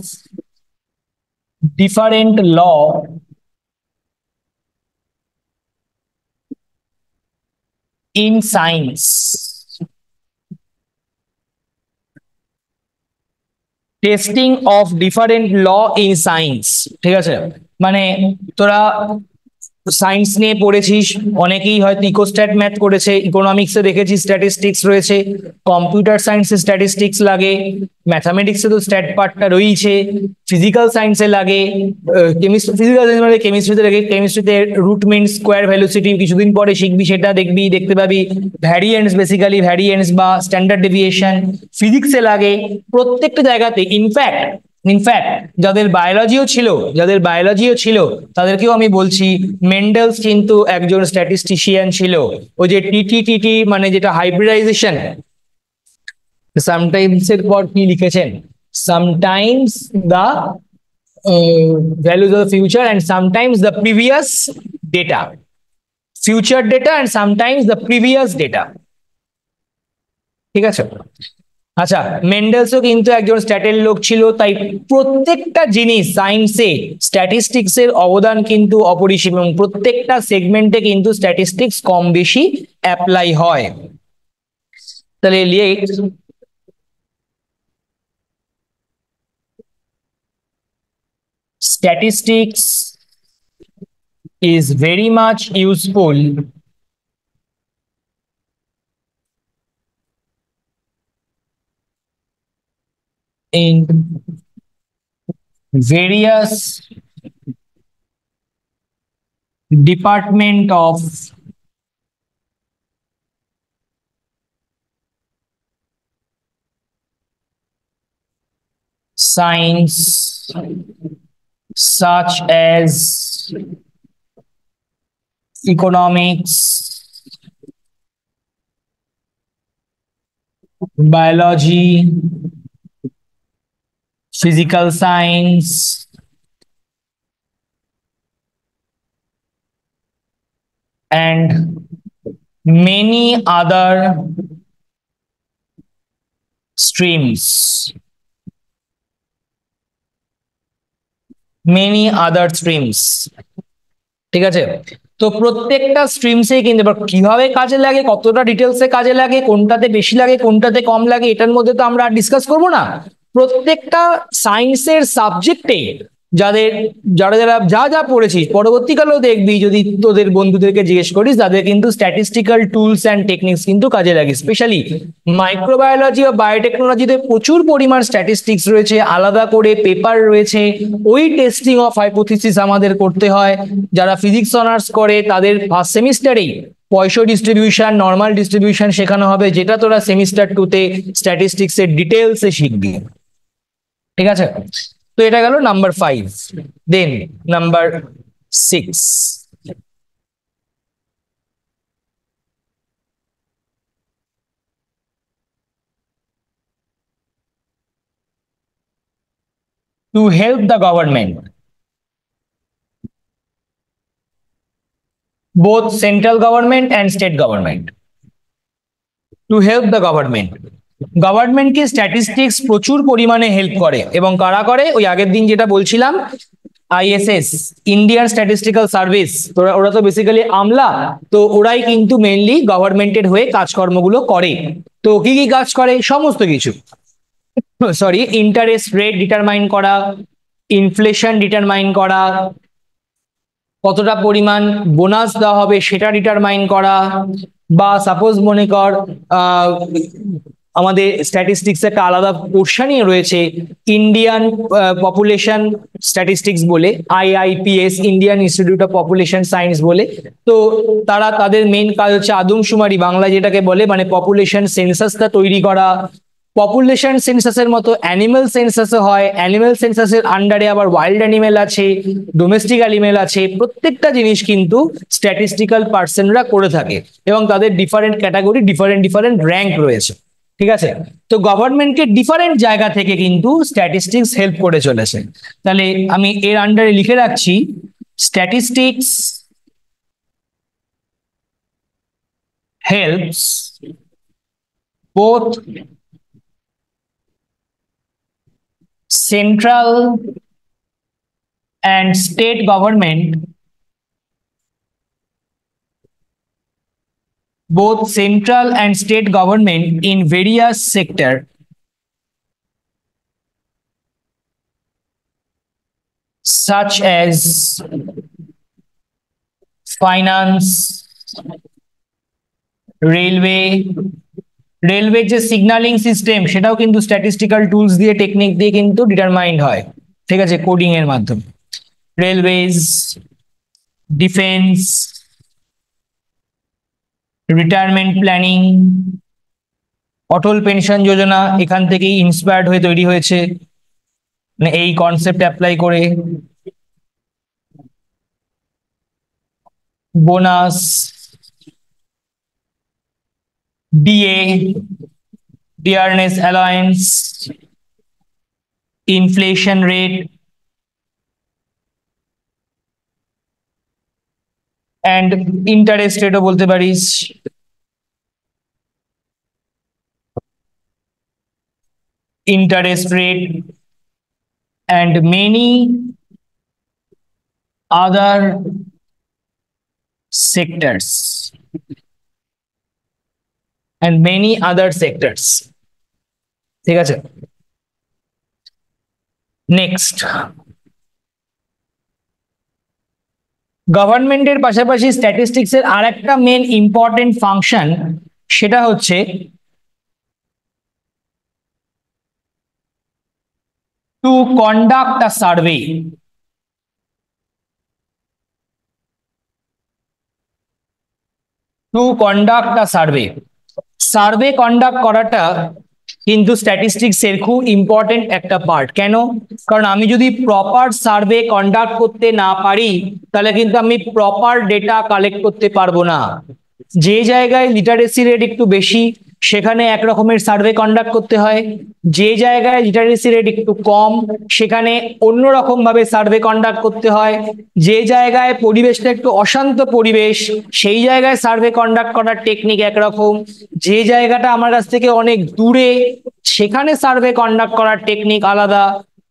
different law in science. Testing of different law in science, ঠিক আছে? মানে তোরা সায়েন্স নিয়ে পড়েছিস, অনেকেই হয়তো ইকোস্ট্যাট ম্যাথ করেছে, ইকোনমিক্সে দেখেছিস স্ট্যাটিস্টিক্স রয়েছে, কম্পিউটার সায়েন্সে স্ট্যাটিস্টিক্স লাগে, ম্যাথামেটিক্সে তো স্ট্যাট পার্টটা রয়েছে, ফিজিক্যাল সায়েন্সে লাগে, ফিজিক্যাল সায়েন্স মানে কেমিস্ট্রিতে লাগে, কেমিস্ট্রিতে রুট মিন স্কোয়ার ভেলোসিটি কিছুদিন পরে শিখবি, সেটা দেখবি, দেখতে পাবি, ভ্যারিয়েন্টস, বেসিক্যালি ভ্যারিয়েন্টস বা স্ট্যান্ডার্ড ডেভিয়েশন ফিজিক্সে লাগে, প্রত্যেকটা জায়গাতে। ইনফ্যাক্ট যাদের বায়োলজিও ছিল তাদেরকেও আমি বলছি, মেন্ডেলস কিন্তু একজন স্ট্যাটিস্টিশিয়ান ছিল। ওই যে টিটি মানে যেটা হাইব্রিডাইজেশন, সামটাইমস এর পর কি লিখেছেন, sometimes the values of future and sometimes the previous data, future data and sometimes the previous data, ঠিক আছে? আচ্ছা, মেন্ডেলসও কিন্তু একজন স্ট্যাটের লোক ছিল, তাই প্রত্যেকটা জিনিস সায়েন্সে স্ট্যাটিস্টিক্স এর অবদান কিন্তু অপরিসীম এবং প্রত্যেকটা সেগমেন্টে কিন্তু স্ট্যাটিস্টিক্স কম বেশি অ্যাপ্লাই হয়। তাহলে লিখ statistics is very much useful in various department of science such as economics, biology, physical science, and many other streams. Many other streams. ঠিক আছে, তো প্রত্যেকটা স্ট্রিমসে কিন্তু এবার কিভাবে কাজে লাগে, কতটা ডিটেলসে কাজে লাগে, কোনটাতে বেশি লাগে কোনটাতে কম লাগে, এটার মধ্যে তো আমরা ডিসকাস করব না। প্রত্যেকটা সায়েন্সের সাবজেক্টে যাদের যারা যারা যা যা পড়েছিস, পরবর্তীকালেও দেখবি যদি তোদের বন্ধুদেরকে জিজ্ঞেস করিস, তাদের কিন্তু স্ট্যাটিস্টিক্যাল টুলস অ্যান্ড টেকনিক্স কিন্তু কাজে লাগে। স্পেশালি মাইক্রোবায়োলজি বা বায়োটেকনোলজিতে প্রচুর পরিমাণ স্ট্যাটিস্টিক্স রয়েছে, আলাদা করে পেপার রয়েছে, ওই টেস্টিং অফ হাইপোথিসিস আমাদের করতে হয়। যারা ফিজিক্স অনার্স করে তাদের ফার্স্ট সেমিস্টারেই পয়সা ডিস্ট্রিবিউশন, নর্মাল ডিস্ট্রিবিউশন শেখানো হবে, যেটা তোরা সেমিস্টার টুতে স্ট্যাটিস্টিক্স এর ডিটেলসে শিখবি। ঠিক আছে, তো এটা গেল number 5। Then number 6, to help the government, both central government and state government, to help the government. গভর্নমেন্টকে স্ট্যাটিস্টিক্স প্রচুর পরিমাণে হেল্প করে, এবং কারা করে, ওই আগের দিন যেটা বলছিলাম আইএসএস, ইন্ডিয়ান স্ট্যাটিস্টিক্যাল সার্ভিস, ওরা তো বেসিক্যালি আমলা, তো ওরাই কিন্তু মেইনলি গভর্নমেন্টের হয়ে কাজকর্মগুলো করে। তো কি কি কাজ করে, সমস্ত কিছু, সরি, ইন্টারেস্ট রেট ডিটারমাইন করা, ইনফ্লেশন ডিটারমাইন করা, কতটা পরিমাণ বোনাস দেওয়া হবে সেটা ডিটারমাইন করা, বা সাপোজ মনে কর আমাদের স্ট্যাটিস্টিক্স একটা আলাদা পোর্শনই রয়েছে ইন্ডিয়ান পপুলেশন স্ট্যাটিস্টিক্স বলে, IIPS, Indian institute of population science বলে। তো তারা তাদের মেইন কাজ হচ্ছে আদমশুমারি, বাংলায় যেটাকে বলে, মানে পপুলেশন সেন্সাসটা তৈরি করা। পপুলেশন সেন্সাসের মতো অ্যানিমেল সেন্সাসও হয়, অ্যানিমেল সেন্সাসের আন্ডারে আবার ওয়াইল্ড অ্যানিমেল আছে, ডোমেস্টিক অ্যানিমেল আছে, প্রত্যেকটা জিনিস কিন্তু স্ট্যাটিস্টিক্যাল পার্সনরা করে থাকে, এবং তাদের different category, different different rank রয়েছে। ঠিক আছে, তো গভর্নমেন্টকে ডিফারেন্ট জায়গা থেকে কিন্তু স্ট্যাটিস্টিক্স হেল্প করে চলেছে। তাহলে আমি এর আন্ডারে লিখে রাখছি, statistics helps both central and state government, both central and state government in various sector such as finance, railway যে সিগন্যালিং সিস্টেম সেটাও কিন্তু স্ট্যাটিস্টিক্যাল টুলস দিয়ে, টেকনিক দিয়ে কিন্তু ডিটারমাইন্ড হয়। ঠিক আছে, কোডিং এর মাধ্যমে। Railways, defence, retirement planning, Atal pension Yojana এখান থেকেই ইন্সপায়ার্ড হয়ে তৈরি হয়েছে, মানে এই কনসেপ্ট অ্যাপ্লাই করে। Bonus, DA, dearness allowance, inflation rate, and interest রেটও বলতে পারিস। interest rate, and many other sectors. And many other sectors. ঠিক আছে, নেক্সট, গভর্নমেন্টের পাশাপাশি স্ট্যাটিস্টিক্স এর আরেকটা মেন ইম্পর্টেন্ট ফাংশন, সেটা হচ্ছে to conduct a survey. To conduct a survey, survey conduct করাটা কিন্তু স্ট্যাটিস্টিক্স এর খুব ইম্পর্টেন্ট একটা পার্ট। কেন? কারণ আমি যদি প্রপার সার্ভে কন্ডাক্ট করতে না পারি, তাহলে কিন্তু আমি প্রপার ডেটা কালেক্ট করতে পারবো না। যে জায়গায় লিটারেসি রেট একটু বেশি, সেখানে এক রকমের সার্ভে কন্ডাক্ট করতে হয়। যে জায়গায় লিটারেসি রেট একটু কম, সেখানে অন্যরকম ভাবে সার্ভে কন্ডাক্ট করতে হয়। যে জায়গায় পরিবেশটা একটু অশান্ত পরিবেশ, সেই জায়গায় সার্ভে কন্ডাক্ট করার টেকনিক একরকম। যে জায়গাটা আমার কাছ থেকে অনেক দূরে, সেখানে সার্ভে কন্ডাক্ট করার টেকনিক আলাদা।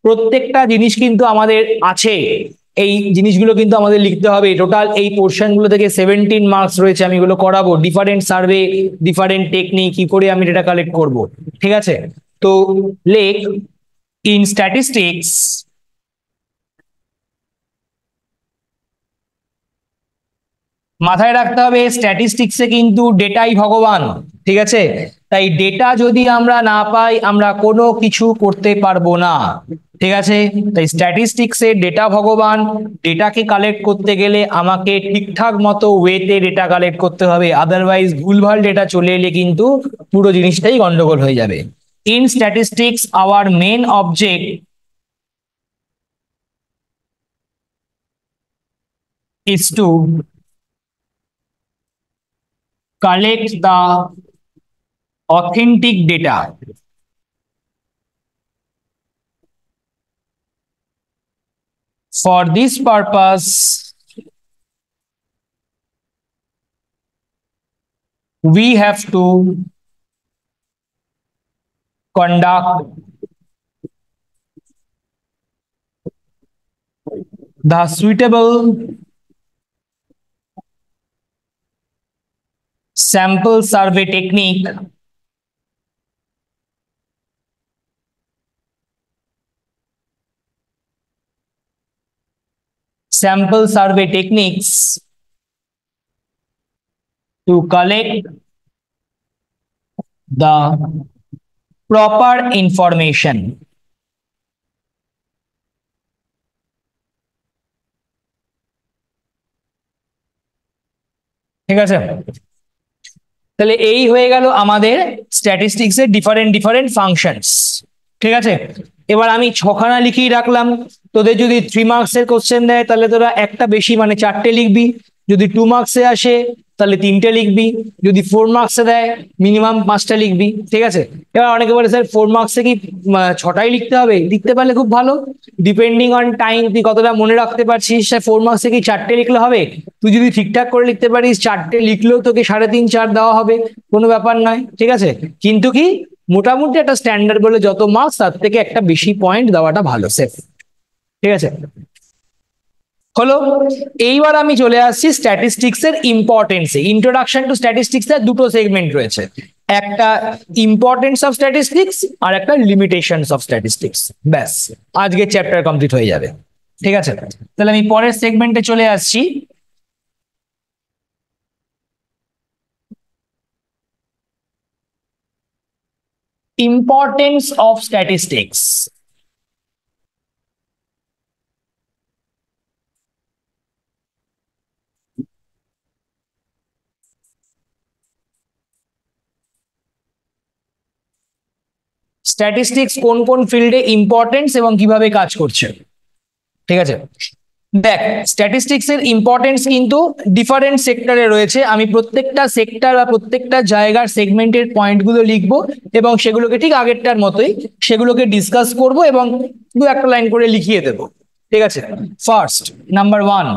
প্রত্যেকটা জিনিস কিন্তু আমাদের আছে, এই জিনিসগুলো কিন্তু আমাদের লিখতে হবে। টোটাল এই পোর্শন গুলো থেকে 17 মার্কস রয়েছে, আমি এগুলো করাবো। ডিফারেন্ট সার্ভে, ডিফারেন্ট টেকনিক, কি করে আমি ডেটা কালেক্ট করব, ঠিক আছে? তো লেখ, ইন স্ট্যাটিস্টিক্স মাথায় রাখতে হবে, স্ট্যাটিস্টিক্সে কিন্তু ডেটাই ভগবান, ঠিক আছে? তাই ডেটা যদি আমরা না পাই, আমরা কোনো কিছু করতে পারবো না, ঠিক আছে? তাই স্ট্যাটিস্টিক্সে ডেটা ভগবান। ডেটাকে কালেক্ট করতে গেলে আমাকে ঠিকঠাক মতো ওয়েতে ডেটা কালেক্ট করতে হবে, আদারওয়াইজ ভুলভাল ডেটা চলে এলে কিন্তু পুরো জিনিসটাই গন্ডগোল হয়ে যাবে। In statistics our main object is to collect the authentic data. For this purpose, we have to conduct the suitable sample survey technique techniques to collect the proper information. ঠিক আছে, তাহলে এই হয়ে গেল আমাদের স্ট্যাটিস্টিক্স এর ডিফারেন্ট ডিফারেন্ট ফাংশনস, ঠিক আছে? এবার আমি ছখানা লিখেই রাখলাম। তোদের যদি 3 মার্কসের কোশ্চেন দেয়, তাহলে তোরা একটা বেশি মানে 4টে লিখবি। যদি 2 মার্কসে আসে, তাহলে 3টে লিখবি। যদি 4 মার্কসে দেয়, মিনিমাম 5টা লিখবি, ঠিক আছে? এবার অনেকে বলে, স্যার 4 মার্কসে কি 6টাই লিখতে হবে? লিখতে পারলে খুব ভালো, ডিপেন্ডিং অন টাইম, তুই কতটা মনে রাখতে পারছিস। 4 মার্কসে কি 4টে লিখলে হবে? তুই যদি ঠিকঠাক করে লিখতে পারিস, 4টে লিখলেও তোকে 3.5 4 দেওয়া হবে, কোনো ব্যাপার নয়, ঠিক আছে? কিন্তু কি, মোটামুটি একটা স্ট্যান্ডার্ড বলে যত মার্কস, তার থেকে একটা বেশি পয়েন্ট দেওয়াটা ভালো, সেফ, ঠিক আছে? হলো, এইবার আমি চলে আসছি স্ট্যাটিস্টিক্স এর ইম্পর্টেন্সে। ইন্ট্রোডাকশন টু স্ট্যাটিস্টিক্স এর দুটো সেগমেন্ট রয়েছে, একটা ইম্পর্টেন্স অফ স্ট্যাটিস্টিক্স আর একটা লিমিটেশনস অফ স্ট্যাটিস্টিক্স। ব্যাস, আজকের চ্যাপ্টার কমপ্লিট হয়ে যাবে, ঠিক আছে? তাহলে আমি পরের সেগমেন্টে চলে আসছি। Importance of statistics. স্ট্যাটিস্টিক্স কোন কোন ফিল্ডে ইম্পর্টেন্স এবং কিভাবে কাজ করছে, ঠিক আছে? দেখ, স্ট্যাটিস্টিক্স এর ইম্পর্টেন্স কিন্তু ডিফারেন্ট সেক্টরে রয়েছে। আমি প্রত্যেকটা সেক্টর বা প্রত্যেকটা জায়গার সেগমেন্টের পয়েন্টগুলো লিখবো এবং সেগুলোকে ঠিক আগেরটার মতোই সেগুলোকে ডিসকাস করব এবং 2-1 লাইন করে লিখিয়ে দেবো, ঠিক আছে? First, number 1,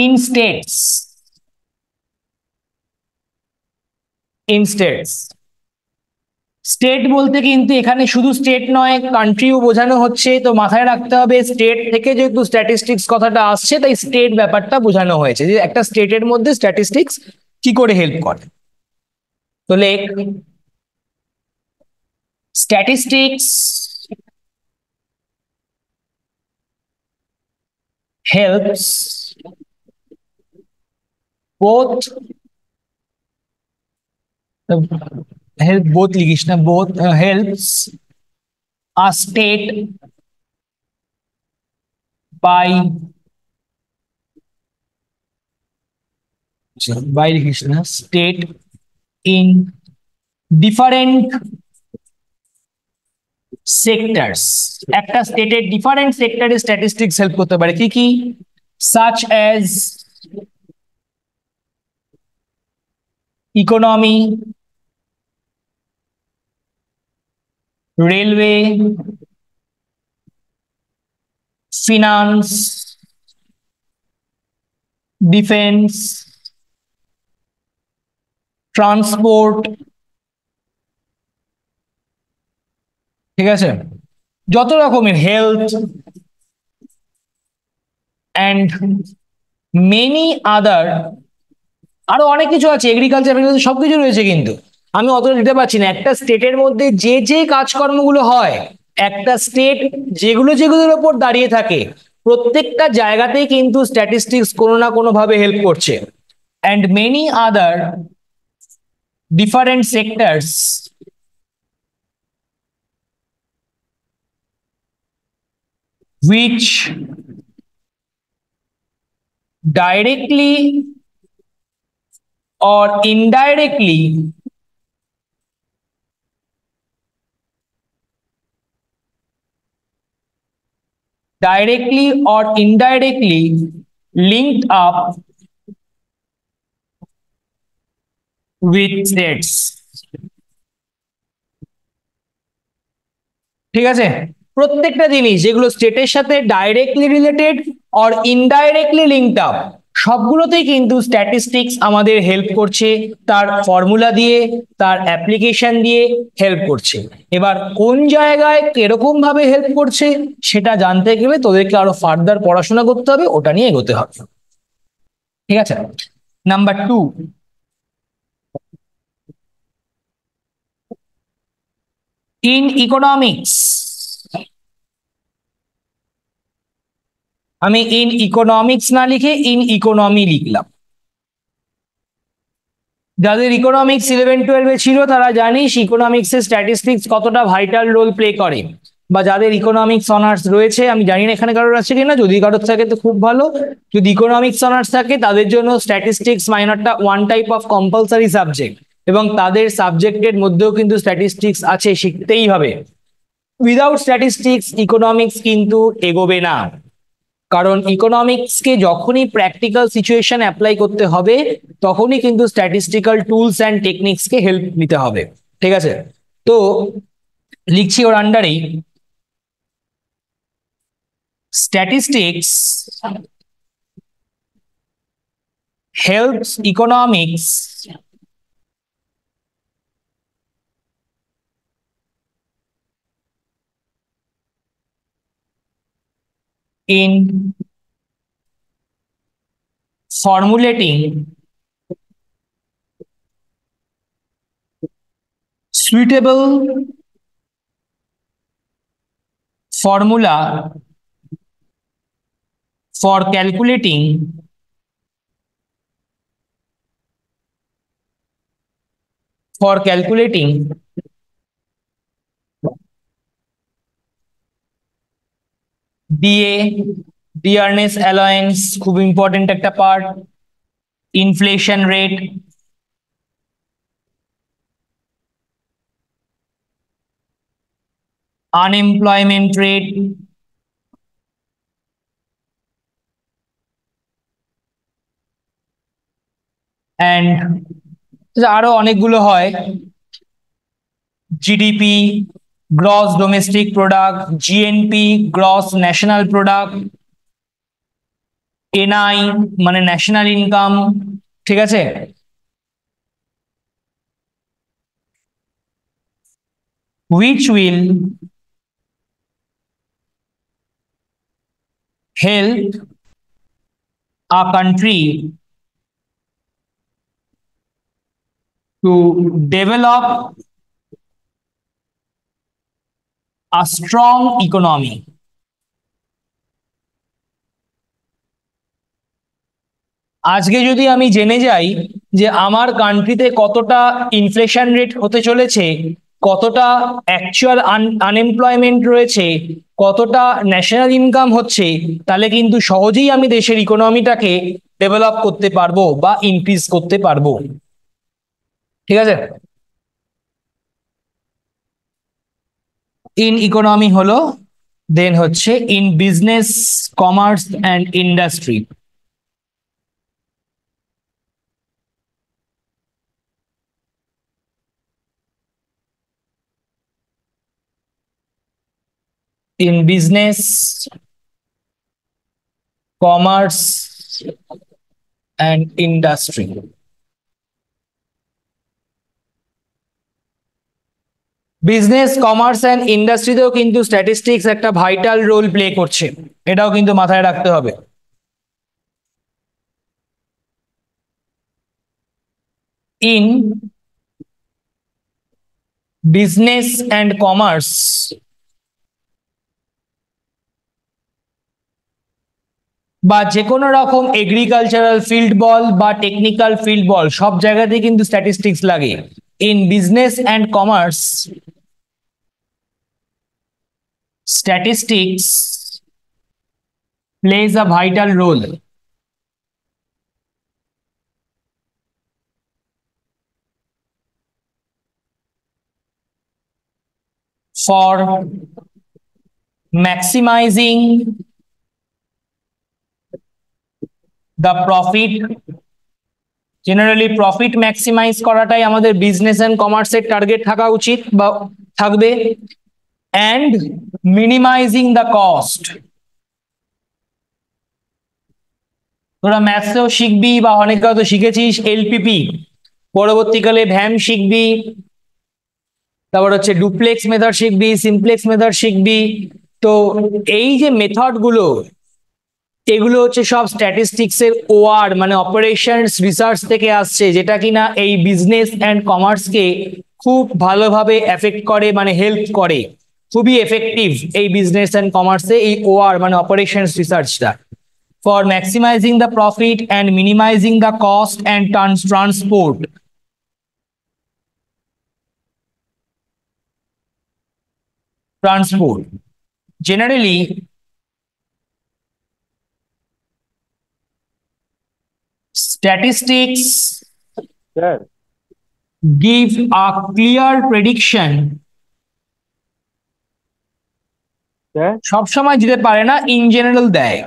in states. In states state বলতে কিন্তু এখানে শুধু স্টেট নয়, কান্ট্রিও বোঝানো হচ্ছে। তো মাথায় রাখতে হবে স্টেট থেকে যেহেতু স্ট্যাটিস্টিক্স কথাটা আসছে, তাই স্টেট ব্যাপারটা বোঝানো হয়েছে যে একটা স্টেটের মধ্যে স্ট্যাটিস্টিক্স কি করে হেল্প করে। তো লেখ statistics helps both, help both লিখিস না, both helps a state by লিখিস না, স্টেট ইন ডিফারেন্ট সেক্টরস। একটা স্টেটের ডিফারেন্ট সেক্টরে স্ট্যাটিস্টিক্স হেল্প করতে পারে, কি কি? Such as economy, railway, finance, defence, transport. ঠিক আছে, যত রকমের, হেলথ অ্যান্ড মেনি আদার, আরো অনেক কিছু আছে, এগ্রিকালচার সবকিছু রয়েছে, কিন্তু আমি অতটা দিতে পারছি না। একটা স্টেটের মধ্যে যে যে কাজকর্মগুলো হয়, একটা স্টেট যেগুলো যেগুলোর ওপর দাঁড়িয়ে থাকে, প্রত্যেকটা জায়গাতেই কিন্তু স্ট্যাটিস্টিক্স কোনো না কোনো ভাবে হেল্প করছে। And many other different sectors which directly or indirectly linked up with states। ঠিক আছে, প্রত্যেকটা জিনিস যেগুলো স্টেটের সাথে directly related or indirectly linked up, সবগুলোতেই কিন্তু স্ট্যাটিস্টিক্স আমাদের হেল্প করছে, তার ফর্মুলা দিয়ে, তার অ্যাপ্লিকেশন দিয়ে হেল্প করছে। এবার কোন জায়গায় কিরকম ভাবে হেল্প করছে সেটা জানতে গেলে তোদেরকে আরো ফার্দার পড়াশোনা করতে হবে, ওটা নিয়ে এগোতে হবে। ঠিক আছে, নাম্বার 2, ইন ইকোনমিক্স। আমি ইন ইকোনমিক্স না লিখে ইন ইকোনমি লিখলাম। যাদের ইকোনমিক্স 11-12 ছিল তারা জানিস ইকোনমিক্স এর স্ট্যাটিস্টিক্স কতটা ভাইটাল রোল প্লে করে, বা যাদের ইকোনমিক্স অনার্স রয়েছে, আমি জানি না এখানে কারোর আছে কিনা, যদি কারোর থাকে তো খুব ভালো। যদি ইকোনমিক্স অনার্স থাকে তাদের জন্য স্ট্যাটিস্টিক্স মাইনরটা one type of compulsory subject, এবং তাদের সাবজেক্টের মধ্যেও কিন্তু স্ট্যাটিস্টিক্স আছে, শিখতেই হবে। উইদাউট স্ট্যাটিস্টিক্স ইকোনমিক্স কিন্তু এগোবে না, কারণ ইকোনমিক্সকে যখনই প্র্যাকটিক্যাল সিচুয়েশন অ্যাপ্লাই করতে হবে তখনই কিন্তু স্ট্যাটিস্টিক্যাল টুলস অ্যান্ড টেকনিক্সকে হেল্প নিতে হবে। ঠিক আছে, তো লিখছি ওর আন্ডারেই statistics helps economics in formulating suitable formula for calculating DA, dearness allowance, খুব ইম্পর্টেন্ট একটা part, inflation rate, unemployment rate, and আরো অনেকগুলো হয়, GDP, gross domestic product, GNP, gross national product, NI মানে ন্যাশনাল ইনকাম। ঠিক আছে, which will help a country to develop a strong economy. আজকে যদি আমি জেনে যাই যে আমার কান্ট্রিতে কতটা ইনফ্লেশন রেট হতে চলেছে, কতটা অ্যাকচুয়াল আনএমপ্লয়মেন্ট রয়েছে, কতটা ন্যাশনাল ইনকাম হচ্ছে, তাহলে কিন্তু সহজেই আমি দেশের ইকোনমিটাকে ডেভেলপ করতে পারবো বা ইনক্রিজ করতে পারবো। ঠিক আছে? ইন ইকোনমি হলো, দেন হচ্ছে in business, commerce and industry. in business, commerce and industry. Business, commerce and ইন্ডাস্ট্রিতেও কিন্তু স্ট্যাটিস্টিক্স একটা ভাইটাল রোল প্লে করছে, এটাও কিন্তু মাথায় রাখতে হবে। ইন বিজনেস অ্যান্ড কমার্স বা যে কোনো রকম এগ্রিকালচারাল ফিল্ড বল বা টেকনিক্যাল ফিল্ড বল, সব জায়গাতেই কিন্তু স্ট্যাটিস্টিক্স লাগে। In business and commerce statistics plays a vital role for maximizing the profit. Generally profit maximise করাটাই আমাদের বিজনেস এন্ড কমার্সের টার্গেট থাকা উচিত বা থাকবে, অ্যান্ড মিনিমাইজিং দ্য কস্ট। তোরা ম্যাথসেও শিখবি বা অনেকে হয়তো শিখেছিস এলপিপি, পরবর্তীকালে ভ্যাম শিখবি, তারপর হচ্ছে ডুপ্লেক্স মেথড শিখবি, সিমপ্লেক্স মেথড শিখবি। তো এই যে মেথড গুলো, এগুলো হচ্ছে সব স্ট্যাটিস্টিক্স এর ওয়ার মানে অপারেশনস রিসার্চ থেকে আসছে, যেটা কিনা এই বিজনেস অ্যান্ড কমার্সকে খুব ভালোভাবে এফেক্ট করে, মানে হেল্প করে, খুবই এফেক্টিভ এই বিজনেস অ্যান্ড কমার্সে এই ওয়ার মানে অপারেশনস রিসার্চটা, for maximising the profit and minimising the cost and transport. Generally, statistics Sir, give a clear prediction, sir, সবসময় দিতে পারে না, ইন জেনারেল দেয়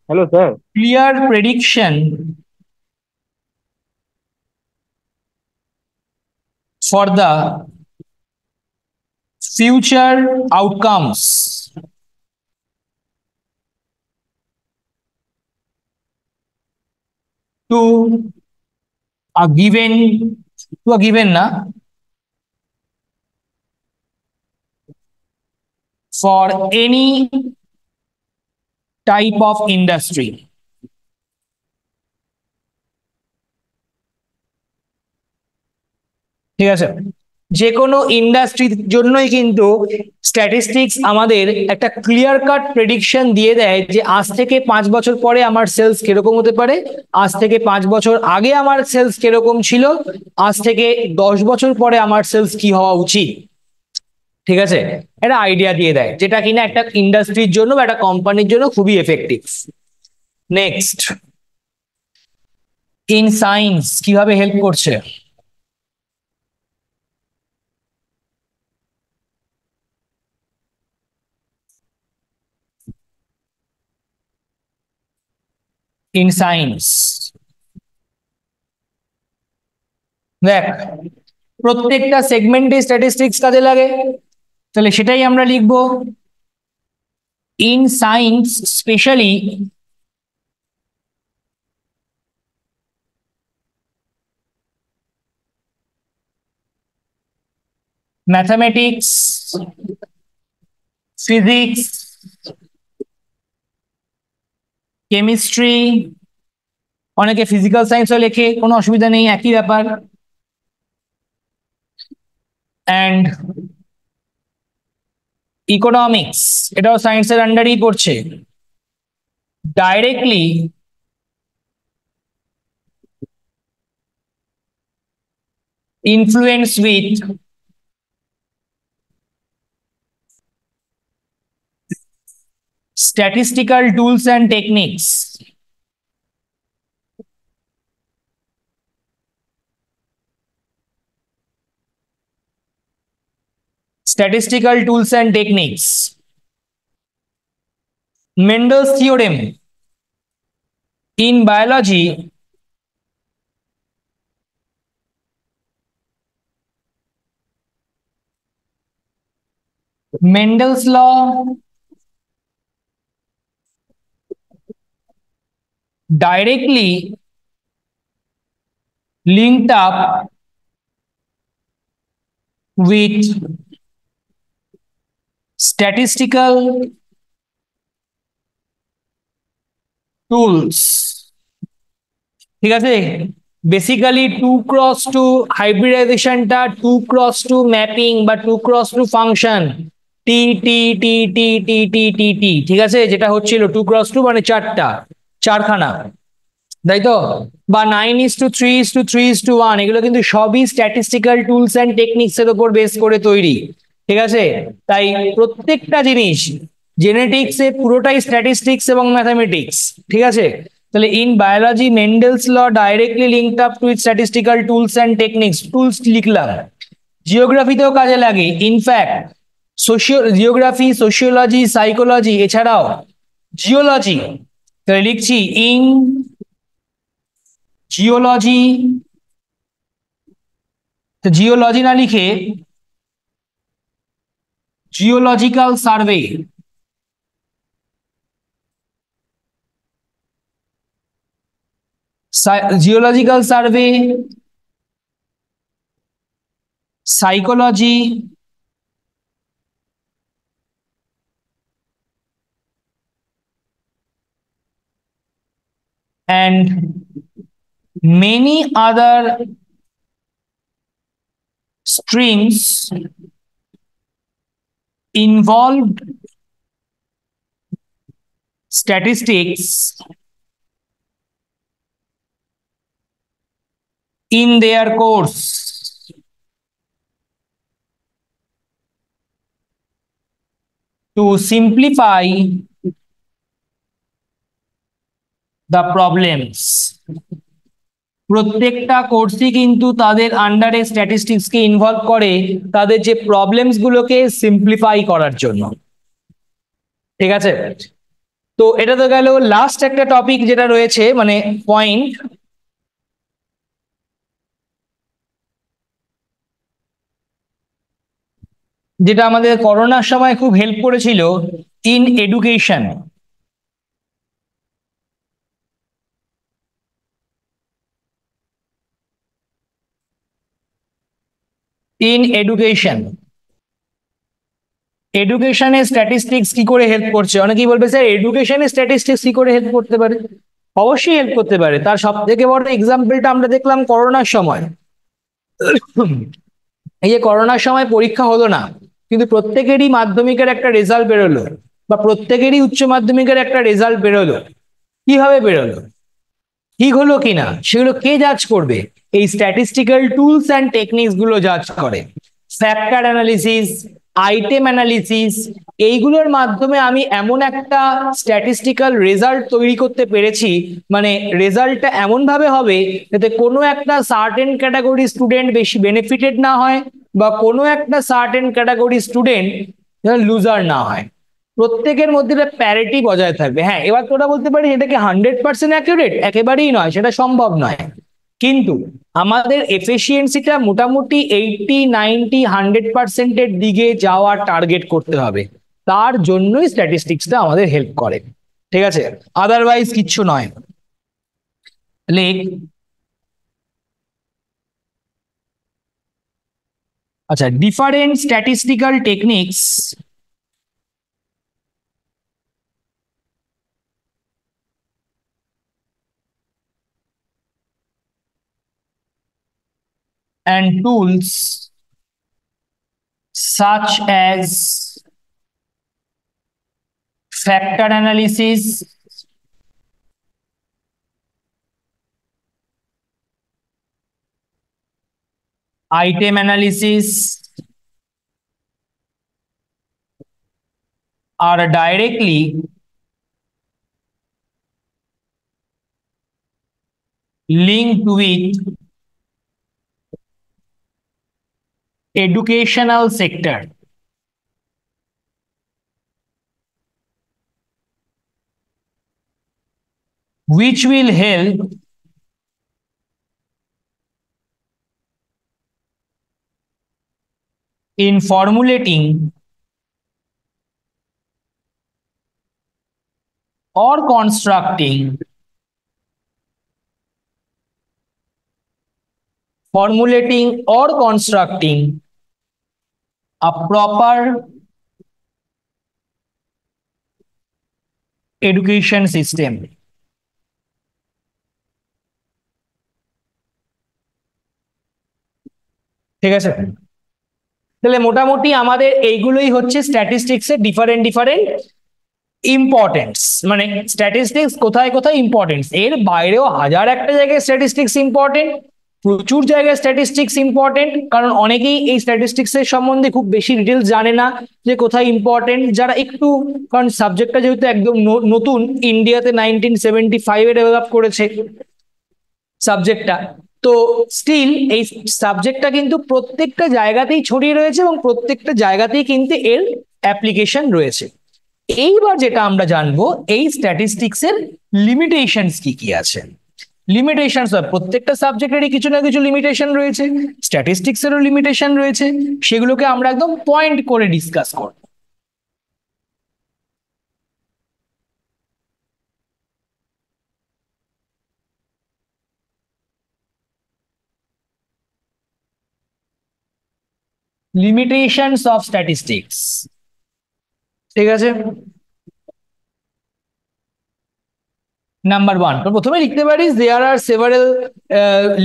hello, sir. Clear prediction for the future outcomes to a given, না, for any type of industry. ঠিক আছে? যে কোনো ইন্ডাস্ট্রির জন্যই কিন্তু স্ট্যাটিস্টিক্স আমাদের একটা ক্লিয়ার কাট প্রেডিকশন দিয়ে দেয় যে আজ থেকে 5 বছর পরে আমার সেলস কিরকম হতে পারে, আজ থেকে 5 বছর আগে আমার সেলস কিরকম ছিল, আজ থেকে 10 বছর পরে আমার সেলস কি হওয়া উচিত। ঠিক আছে? একটা আইডিয়া দিয়ে দেয়, যেটা কিনা একটা ইন্ডাস্ট্রির জন্য বা একটা কোম্পানির জন্য খুবই এফেক্টিভ। নেক্সট, ইন সায়েন্স কিভাবে হেল্প করছে? ইন সায়েন্স দেখ, প্রত্যেকটা সেগমেন্টে স্ট্যাটিস্টিক্স কাজে লাগে, তাহলে সেটাই আমরা লিখবো। In science specially mathematics, physics, chemistry, অনেকে ফিজিক্যাল সায়েন্সও লেখে, কোনো অসুবিধা নেই, একই ব্যাপার। অ্যান্ড ইকোনমিক্স, এটাও সায়েন্সের আন্ডারেই পড়ছে। Directly influence with statistical tools and techniques. Statistical tools and techniques. Mendel's theorem in biology Mendel's law directly linked up with statistical tools. ঠিক আছে, বেসিক্যালি 2x2 হাইব্রিডাইজেশনটা 2x2 ম্যাপিং বা 2x2 ফাংশন টি টি টি টি টি টি টি টি, ঠিক আছে, যেটা হচ্ছিল 2x2 মানে চারখানা, তাই তো, বা 9:3:3:1, এগুলো কিন্তু সবই স্ট্যাটিস্টিক্যাল টুলস অ্যান্ড টেকনিক্স এর উপর বেস করে তৈরি। ঠিক আছে, তাই প্রত্যেকটা জিনিস জেনেটিক্সে পুরোটাই স্ট্যাটিস্টিক্স এবং ম্যাথামেটিক্স। ঠিক আছে, তাহলে in biology Mendel's law directly linked up to statistical tools and techniques, tools লিখলাম। জিওগ্রাফিতেও কাজে লাগে, ইনফ্যাক্ট জিওগ্রাফি, সোশিওলজি, সাইকোলজি, এছাড়াও জিওলজি, তাহলে লিখছি ইন জিওলজি, তো জিওলজি না লিখে geological survey, geological survey, psychology, and many other streams involved statistics in their course. To simplify the problems. প্রত্যেকটা কোর্সই কিন্তু তাদের আন্ডারে স্ট্যাটিস্টিক্স কে ইনভলভ করে তাদের যে প্রবলেমস গুলোকে সিম্পলিফাই করার জন্য। ঠিক আছে, তো এটা তো গেল লাস্ট একটা টপিক যেটা রয়েছে, মানে পয়েন্ট, যেটা আমাদের করোনার সময় খুব হেল্প করেছিল, ইন এডুকেশন। ইন এডুকেশন, এডুকেশনে স্ট্যাটিস্টিক্স কি করে হেল্প করছে? অনেকেই বলবে স্যার এডুকেশনে স্ট্যাটিস্টিক্স কি করে হেল্প করতে পারে? অবশ্যই হেল্প করতে পারে। তার সব থেকে বড় এক্সাম্পলটা আমরা দেখলাম করোনার সময়। এই যে করোনার সময় পরীক্ষা হলো না, কিন্তু প্রত্যেকেরই মাধ্যমিকের একটা রেজাল্ট বেরোলো, বা প্রত্যেকেরই উচ্চ মাধ্যমিকের একটা রেজাল্ট বেরোলো। কিভাবে বেরোলো, ঠিক হলো কিনা, সেগুলো কে জাজ করবে? এই স্ট্যাটিস্টিক্যাল টুলস অ্যান্ড টেকনিক্স গুলো জাজ করে। ফ্যাক্টর অ্যানালিসিস, আইটেম অ্যানালিসিস, এইগুলোর মাধ্যমে আমি এমন একটা স্ট্যাটিস্টিক্যাল রেজাল্ট তৈরি করতে পেরেছি, মানে রেজাল্টটা এমন ভাবে হবে যাতে কোনো একটা সার্টেন ক্যাটাগরি স্টুডেন্ট বেশি বেনিফিটেড না হয়, বা কোনো একটা সার্টেন ক্যাটাগরি স্টুডেন্ট যেন লুজার না হয়, প্রত্যেকের মধ্যে প্যারিটি বজায় থাকবে। হ্যাঁ, এবার তোরা বলতে পারি এটাকে 100% অ্যাকুরেট, একেবারেই নয়, সেটা সম্ভব নয়, কিন্তু আমাদের এফিসিয়েন্সিটা মোটামুটি 80, 90, 100%-এর দিকে যাওয়ার টার্গেট করতে হবে। তার জন্যই স্ট্যাটিস্টিক্সটা আমাদের হেল্প করে। ঠিক আছে, আদারওয়াইজ কিচ্ছু নয়। লেখ আচ্ছা, different statistical techniques and tools such as factor analysis, item analysis are directly linked with educational sector, which will help in formulating or constructing a proper education system. ঠিক আছে, তাহলে মোটামুটি আমাদের এইগুলোই হচ্ছে স্ট্যাটিস্টিক্সের ডিফারেন্ট ডিফারেন্ট ইম্পর্টেন্স, মানে statistics কোথায় কোথায় ইম্পর্টেন্স, এর বাইরেও হাজার একটা জায়গায় স্ট্যাটিস্টিক্স ইম্পর্টেন্ট, প্রচুর জায়গায় স্ট্যাটিস্টিক্স ইম্পর্টেন্ট, কারণ অনেকেই এই স্ট্যাটিস্টিক্স এর সম্বন্ধে খুব বেশি ডিটেলস জানে না যে কোথায় ইম্পর্টেন্ট। যারা একটু, কারণ সাবজেক্টটা যেহেতু একদম নতুন, ইন্ডিয়াতে 1975-এ ডেভেলপ করেছে সাবজেক্টটা, তো স্টিল এই সাবজেক্টটা কিন্তু প্রত্যেকটা জায়গাতেই ছড়িয়ে রয়েছে এবং প্রত্যেকটা জায়গাতেই কিন্তু এর অ্যাপ্লিকেশন রয়েছে। এইবার যেটা আমরা জানবো, এই স্ট্যাটিস্টিক্সের লিমিটেশনস কি কি আছে। লিমিটেশনস হয় প্রত্যেকটা সাবজেক্টেরই কিছু না কিছু লিমিটেশন রয়েছে, স্ট্যাটিস্টিক্সেরও লিমিটেশন রয়েছে, সেগুলোকে আমরা একদম পয়েন্ট করে ডিসকাস করব। লিমিটেশনস অফ স্ট্যাটিস্টিক্স, ঠিক আছে। নাম্বার ওয়ান, তো প্রথমে লিখতে পারিস there are several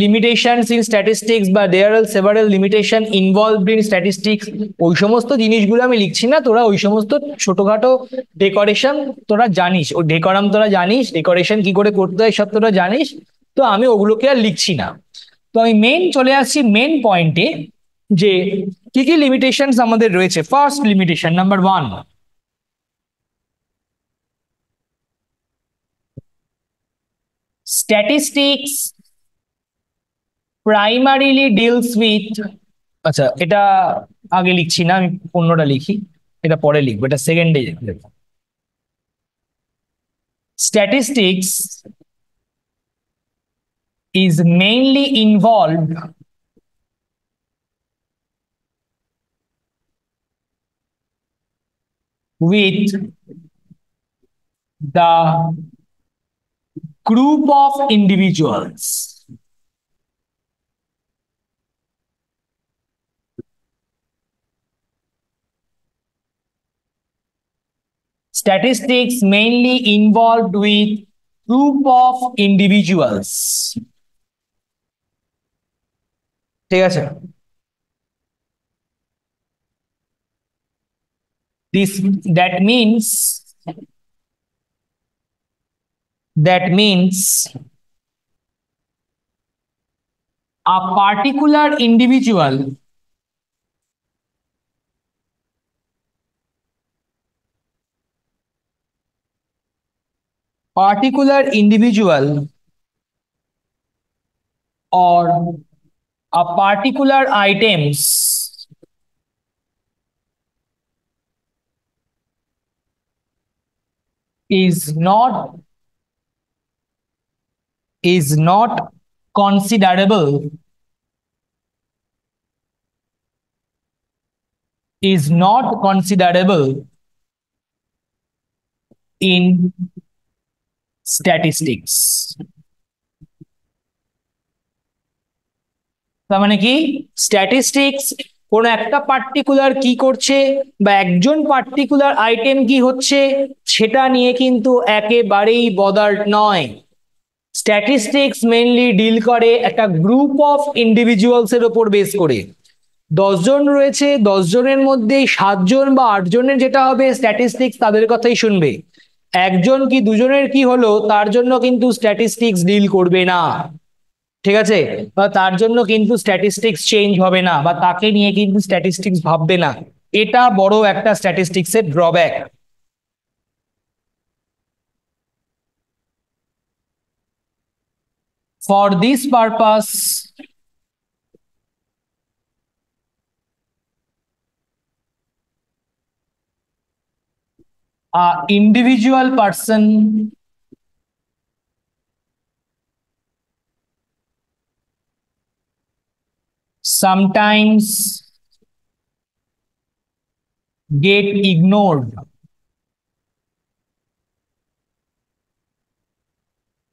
limitations in statistics বা there are several limitation involved in statistics. ওই সমস্ত জিনিসগুলো আমি লিখছি না, তোরা ওই সমস্ত ছোটখাটো ডেকোরেশন তোরা জানিস, ও ডেকোরাম তোরা জানিস, ডেকোরেশন কি করে করতে হয় সব তোরা জানিস, তো আমি ওগুলোকে আর লিখছি না। তো আমি মেন চলে আসছি মেন পয়েন্টে, যে কি কি লিমিটেশনস আমাদের রয়েছে। First limitation number one, statistics primarily deals with, আচ্ছা এটা আগে লিখছি না, আমি অন্যটা লিখি, এটা পরে লিখবো, এটা সেকেন্ডে লিখবো। Statistics is mainly involved with the group of individuals statistics mainly involved with group of individuals, ঠিক আছে। this that means a particular individual or a particular items is not considerable in statistics। তার মানে কি, statistics কোন একটা particular কি করছে বা একজন পার্টিকুলার আইটেম কি হচ্ছে সেটা নিয়ে কিন্তু একেবারেই বদার্ড নয়। স্ট্যাটিস্টিক্স মেইনলি ডিল করে একটা গ্রুপ অফ ইন্ডিভিজুয়ালস এর উপর বেস করে। 10 জন রয়েছে, 10 জনের মধ্যে 7 জন বা 8 জনের যেটা হবে স্ট্যাটিস্টিক্স তাদের কথাই শুনবে। একজন কি দুজনের কি হলো তার জন্য কিন্তু স্ট্যাটিস্টিক্স ডিল করবে না, ঠিক আছে? বা তার জন্য কিন্তু স্ট্যাটিস্টিক্স চেঞ্জ হবে না, বা তাকে নিয়ে কিন্তু স্ট্যাটিস্টিক্স ভাববে না। এটা বড় একটা স্ট্যাটিস্টিক্স এর drawback. For this purpose individual person sometimes get ignored.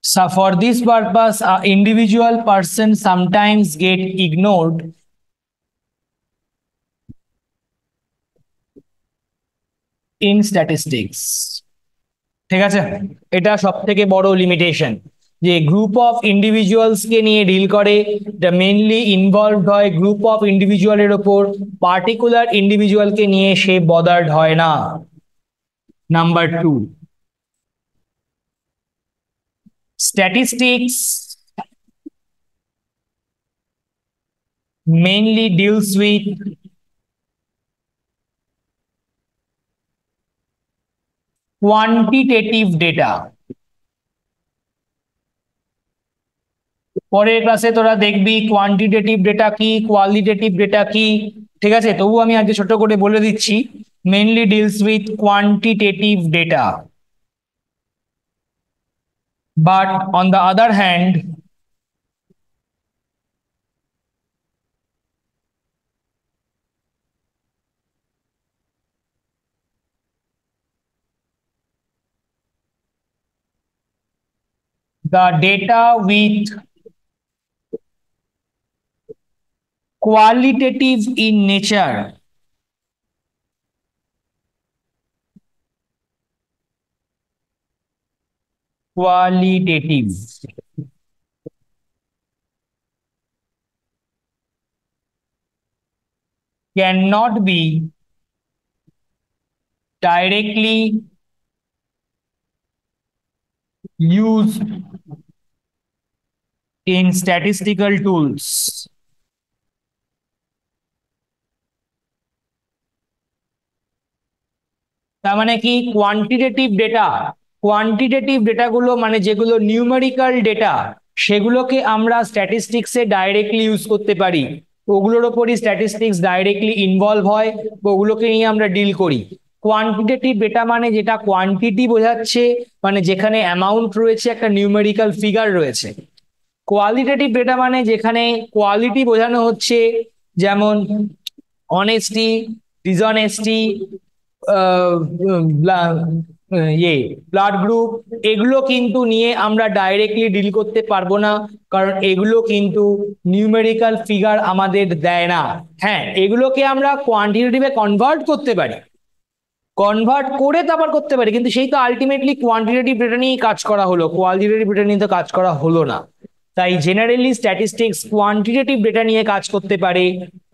So for this purpose, individual person sometimes get ignored in statistics. ঠিক আছে, এটা সব থেকে বড় লিমিটেশন, যে গ্রুপ অফ ইন্ডিভিজুয়ালস কে নিয়ে ডিল করে, এটা মেইনলি ইনভলভড হয় গ্রুপ অফ ইন্ডিভিজুয়ালের ওপর, পার্টিকুলার ইন্ডিভিজুয়ালকে নিয়ে সে বদার্ড হয় না। Number 2, statistics mainly deals with quantitative data. পরের ক্লাসে তোরা দেখবি কোয়ান্টিটেটিভ ডেটা কি, কোয়ালিটেটিভ ডেটা কি, ঠিক আছে? তবু আমি আজকে ছোট করে বলে দিচ্ছি, mainly deals with quantitative data. But on the other hand, the data with qualitative in nature qualitative cannot be directly used in statistical tools. তার মানে কি, কোয়ান্টিটেটিভ ডেটাগুলো মানে যেগুলো নিউমেরিক্যাল ডেটা, সেগুলোকে আমরা স্ট্যাটিস্টিক্সে ডাইরেক্টলি ইউজ করতে পারি, ওগুলোর ওপরই স্ট্যাটিস্টিক্স ডাইরেক্টলি ইনভলভ হয়, ওগুলোকে নিয়ে আমরা ডিল করি। কোয়ান্টিটেটিভ ডেটা মানে যেটা কোয়ান্টিটি বোঝাচ্ছে, মানে যেখানে অ্যামাউন্ট রয়েছে, একটা নিউমেরিক্যাল ফিগার রয়েছে। কোয়ালিটেটিভ ডেটা মানে যেখানে কোয়ালিটি বোঝানো হচ্ছে, যেমন অনেস্টি, ডিসঅনেস্টি, ইয়ে ব্লাড গ্রুপ, এগুলো কিন্তু নিয়ে আমরা ডাইরেক্টলি ডিল করতে পারবো না, কারণ এগুলো কিন্তু নিউমেরিক্যাল ফিগার আমাদের দেয় না। হ্যাঁ, এগুলোকে আমরা কোয়ান্টিটেটিভে কনভার্ট করতে পারি, কনভার্ট করে তারপর করতে পারি, কিন্তু সেই তো আলটিমেটলি কোয়ান্টিটেটিভ ডেটা নিয়ে কাজ করা হলো, কোয়ালিটেটিভ ডেটা নিয়ে তো কাজ করা হলো না। তাই জেনারেলি স্ট্যাটিস্টিক্স কোয়ান্টিটেটিভ ডেটা নিয়ে কাজ করতে পারে,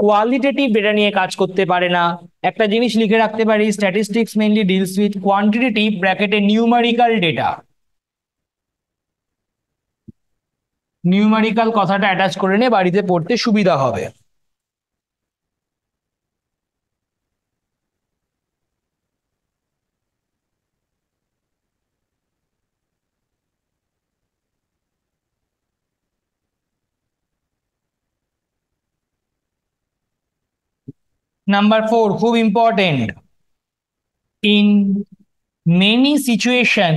কোয়ালিটেটিভ ডেটা নিয়ে কাজ করতে পারে না। একটা জিনিস লিখে রাখতে পারি, statistics mainly deals with quantitative ব্র্যাকেটে নিউমেরিক্যাল ডেটা। নিউমেরিক্যাল কথাটা অ্যাটাচ করে নিয়ে বাড়িতে পড়তে সুবিধা হবে। নাম্বার 4 খুব important, in many situation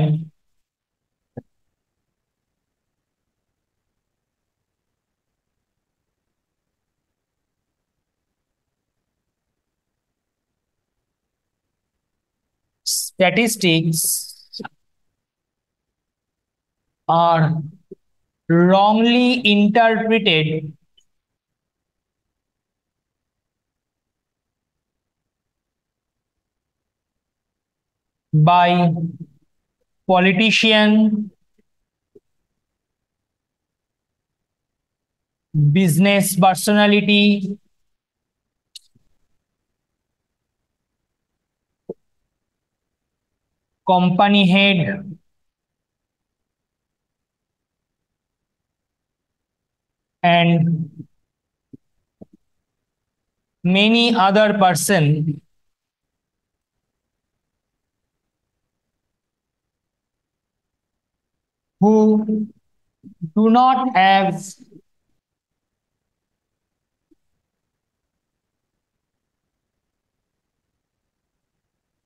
statistics are wrongly interpreted by politician, business personality, company head, and many other person who do not have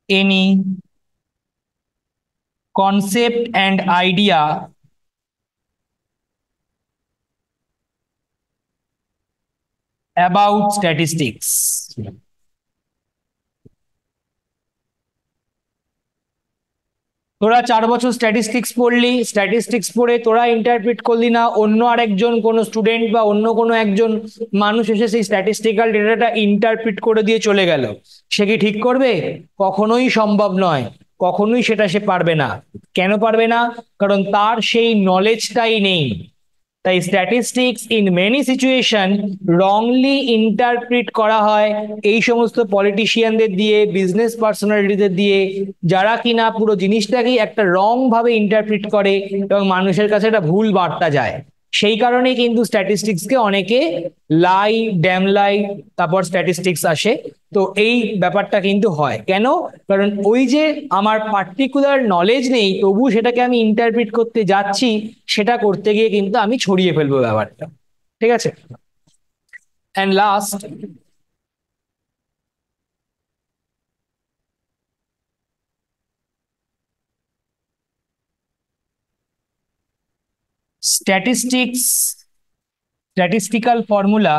any concept and idea about statistics. তোরা 4 বছর স্ট্যাটিস্টিক্স পড়লি, স্ট্যাটিস্টিক্স পড়ে তোরা interpret করলি না, অন্য আরেকজন কোনো স্টুডেন্ট বা অন্য কোনো একজন মানুষ এসে সেই স্ট্যাটিস্টিক্যাল ডেটাটা ইন্টারপ্রিট করে দিয়ে চলে গেল, সে কি ঠিক করবে? কখনোই সম্ভব নয়, কখনোই সেটা সে পারবে না। কেন পারবে না? কারণ তার সেই নলেজটাই নেই। তাই statistics in many situation wrongly interpret করা হয় এই সমস্ত পলিটিশিয়ানদের দিয়ে, বিজনেস পার্সোনালিটিদের দিয়ে, যারা কিনা পুরো জিনিসটাকেই একটা রং ভাবে ইন্টারপ্রিট করে এবং মানুষের কাছে একটা ভুল বার্তা যায়। সেই কারণে কিন্তু স্ট্যাটিস্টিক্সকে অনেকে লাই, ড্যাম লাই, তারপর স্ট্যাটিস্টিক্স আসে। তো এই ব্যাপারটা কিন্তু হয় কেন? কারণ ওই যে আমার পার্টিকুলার নলেজ নেই, তবু সেটাকে আমি ইন্টারপ্রিট করতে যাচ্ছি, সেটা করতে গিয়ে কিন্তু আমি ছড়িয়ে ফেলবো ব্যাপারটা। ঠিক আছে? And last, statistical formula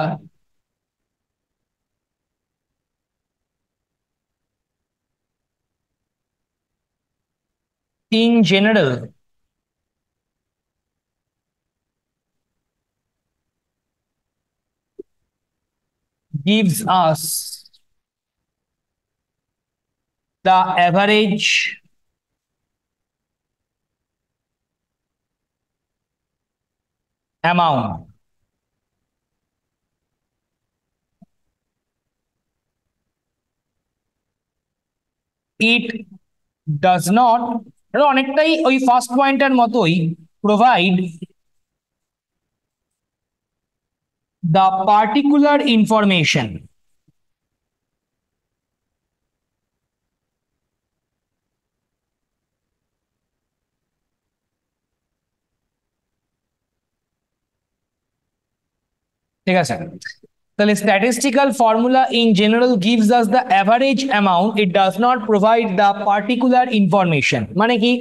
in general gives us the average amount it does not, অনেকটাই ওই ফার্স্ট পয়েন্টের মতোই, প্রোভাইড দ্য পার্টিকুলার ইনফরমেশন ঠিক আছে? তাহলে statistical formula in general gives us the average amount, it does not provide the particular information. মানে কি?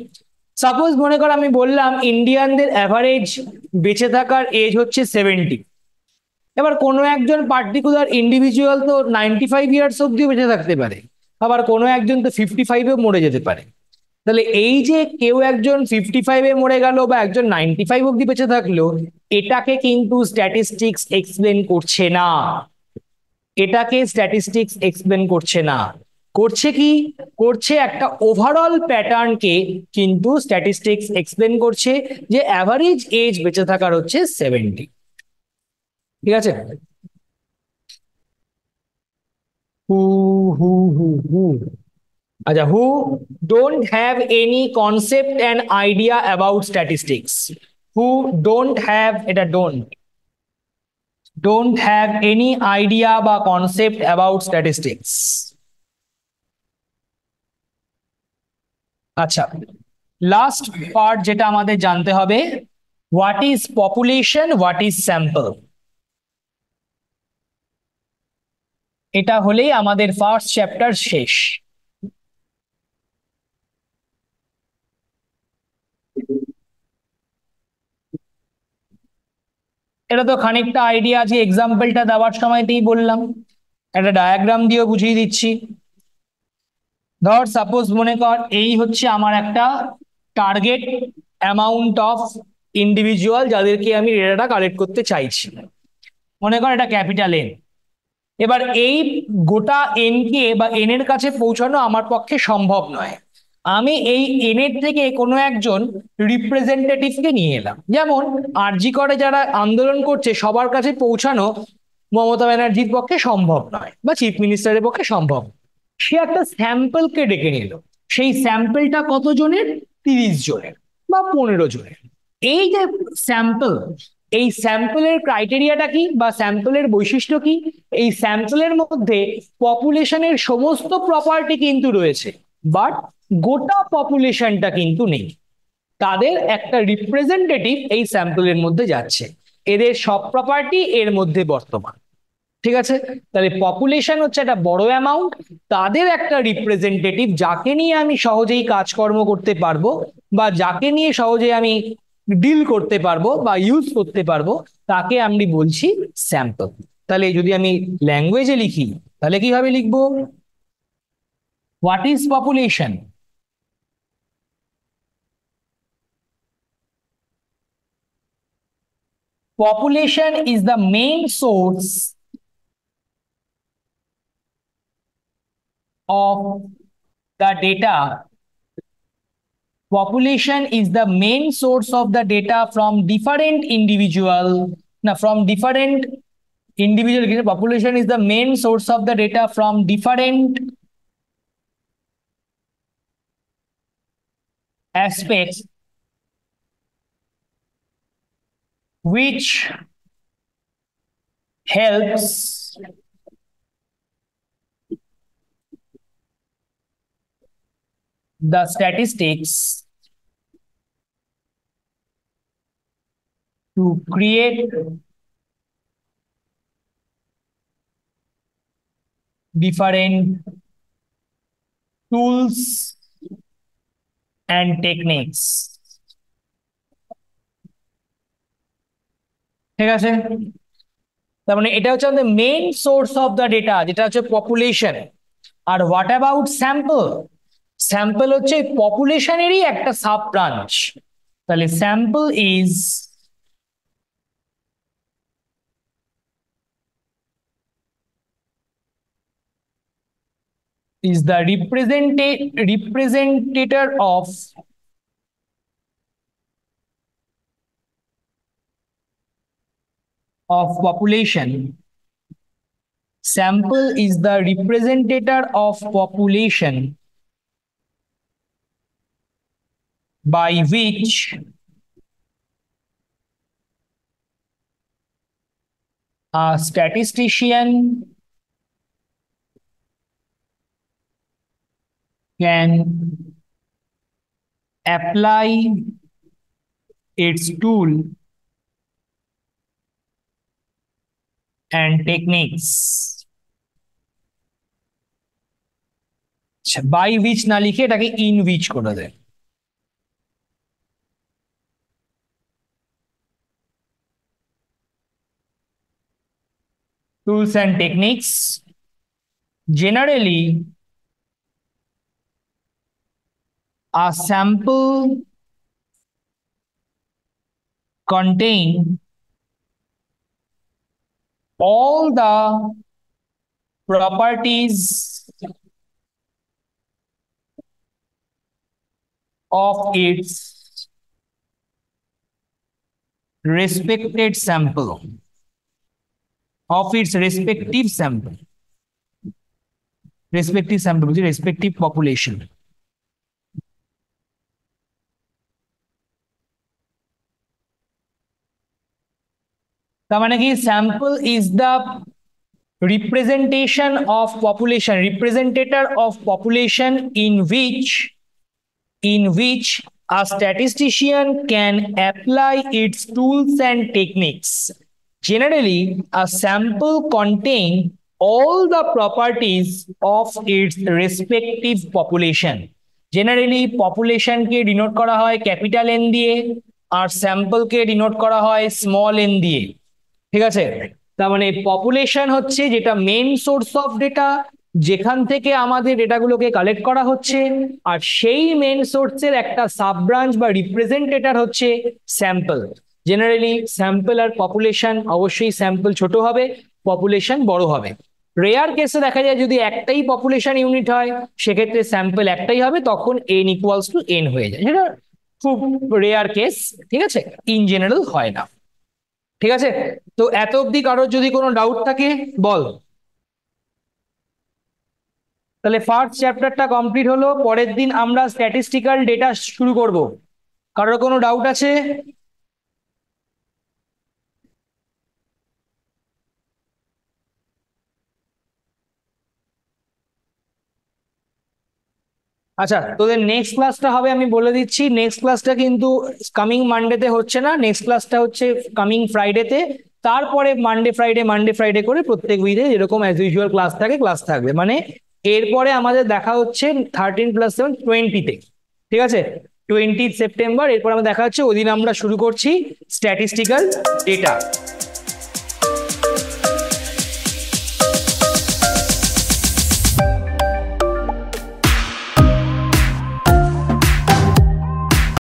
Suppose মনে করো আমি বললাম ইন্ডিয়ানদের অ্যাভারেজ বেঁচে থাকার এজ হচ্ছে 70। এবার কোনো একজন পার্টিকুলার ইন্ডিভিজুয়াল তো 95 ইয়ার্স অব্দিও বেঁচে থাকতে পারে, আবার কোনো একজন তো 55-এও মরে যেতে পারে। তাহলে এই যে কেউ একজন 55-এ মরে গেল বা একজন 95 অব্দি বেঁচে থাকলো, এটাকে কিন্তু স্ট্যাটিস্টিক্স এক্সপ্লেন করছে না। এটাকে স্ট্যাটিস্টিক্স এক্সপ্লেন করছে না। করছে কি? করছে একটা ওভারঅল প্যাটার্নকে কিন্তু স্ট্যাটিস্টিক্স এক্সপ্লেন করছে, যে অ্যাভারেজ এজ বেঁচে থাকার হচ্ছে 70। ঠিক আছে? হু হু হু হু আচ্ছা, who don't have any concept and idea about statistics. Who don't have, এটা don't have any idea বা concept about statistics। আচ্ছা, লাস্ট পার্ট যেটা আমাদের জানতে হবে, what is population, what is sample. এটা হলেই আমাদের ফার্স্ট চ্যাপ্টার শেষ। এটা তো খানিকটা আইডিয়া আছে, এক্সাম্পলটা দেওয়ার সময়তেই বললাম, একটা ডায়াগ্রাম দিয়েও বুঝিয়ে দিচ্ছি। ধর সাপোজ মনে কর এই হচ্ছে আমার একটা টার্গেট অ্যামাউন্ট অফ ইন্ডিভিজুয়াল যাদেরকে আমি ডেটাটা কালেক্ট করতে চাইছি। মনে কর এটা ক্যাপিটাল এন। এবার এই গোটা এন কে বা এন এর কাছে পৌঁছানো আমার পক্ষে সম্ভব নয়। আমি এই এন এর থেকে কোনো একজন রিপ্রেজেন্টেটিভকে নিয়ে এলাম, যেমন আরজি করে যারা আন্দোলন করছে সবার কাছে পৌঁছানো মমতা ব্যানার্জির পক্ষে সম্ভব নয় বা চিফ মিনিস্টারের পক্ষে সম্ভব। সে একটা স্যাম্পলকে ডেকে নিল, সেই স্যাম্পলটা কতজনের? 30 জনের বা 15 জনের। এই যে স্যাম্পল, এই স্যাম্পলের ক্রাইটেরিয়াটা কি বা স্যাম্পলের বৈশিষ্ট্য কি? এই স্যাম্পলের মধ্যে পপুলেশনের সমস্ত প্রপার্টি কিন্তু রয়েছে, বাট গোটা পপুলেশনটা কিন্তু নেই। তাদের একটা রিপ্রেজেন্টেটিভ এই স্যাম্পলের মধ্যে যাচ্ছে, এদের সব প্রপার্টি এর মধ্যে বর্তমান। ঠিক আছে, তাহলে পপুলেশন হচ্ছে একটা বড় অ্যামাউন্ট, তাদের একটা রিপ্রেজেন্টেটিভ যাকে নিয়ে আমি সহজেই কাজকর্ম করতে পারবো বা যাকে নিয়ে সহজেই আমি ডিল করতে পারবো বা ইউজ করতে পারবো, তাকে আমি বলছি স্যাম্পল। তাহলে যদি আমি ল্যাঙ্গুয়েজে লিখি তাহলে কিভাবে লিখবো? What is population? Population is the main source of the data. Population is the main source of the data from different individual. Now, from different individual, population is the main source of the data from different aspects which helps the statistics to create different tools and techniques. ঠিক আছে, তার মানে এটা হচ্ছে আমাদের main source of the data, যেটা হচ্ছে population. আর হোয়াট অ্যাবাউট স্যাম্পল? স্যাম্পল হচ্ছে পপুলেশনেরই একটা সাব ব্রাঞ্চ। তাহলে sample is the representator of population. Sample is the representator of population by which a statistician can apply its tool and techniques. By which না লিখে এটাকে in which করে দেয়। Tools and techniques generally a sample contain all the properties of its respected sample, of its respective sample, which is respective population. তার মানে কি sample is the representation of population, representator of population in which a statistician can apply its tools and techniques. Generally, a sample contains all the properties of its respective population. Generally, population K denote করা হয় capital N দিয়ে, আর sample কে denote করা হয় small N দিয়ে। ঠিক আছে, তার মানে পপুলেশন হচ্ছে যেটা মেইন সোর্স অফ ডেটা, যেখান থেকে আমাদের ডেটাগুলোকে কালেক্ট করা হচ্ছে, আর সেই মেইন সোর্সের একটা সাব ব্রাঞ্চ বা রিপ্রেজেন্টেটর হচ্ছে স্যাম্পল। জেনারেলি স্যাম্পল আর পপুলেশন, অবশ্যই স্যাম্পল ছোট হবে, পপুলেশন বড় হবে। রেয়ার কেসে দেখা যায় যদি একটাই পপুলেশন ইউনিট হয় সেক্ষেত্রে স্যাম্পল একটাই হবে, তখন n ইকুয়ালস টু n হয়ে যায়। সেটা খুব রেয়ার কেস, ঠিক আছে, ইন জেনারেল হয় না। ঠিক আছে, তো এত অবধি কারোর যদি কোনো ডাউট থাকে বল। তাহলে ফার্স্ট চ্যাপ্টারটা কমপ্লিট হলো, পরের দিন আমরা স্ট্যাটিস্টিক্যাল ডেটা শুরু করব। কারোর কোনো ডাউট আছে? আচ্ছা, তোদের নেক্সট ক্লাসটা হবে আমি বলে দিচ্ছি, নেক্সট ক্লাসটা কিন্তু কামিং মানডেতে হচ্ছে না, নেক্সট ক্লাসটা হচ্ছে কামিং ফ্রাইডেতে। তারপরে মানডে ফ্রাইডে করে প্রত্যেক উইকে এরকম অ্যাজ ইউজুয়াল ক্লাস থাকবে, মানে এরপরে আমাদের দেখা হচ্ছে 13+7 20-তে। ঠিক আছে, 20 সেপ্টেম্বর, এরপর আমরা দেখা হচ্ছে, ওই দিন আমরা শুরু করছি স্ট্যাটিস্টিক্যাল ডেটা।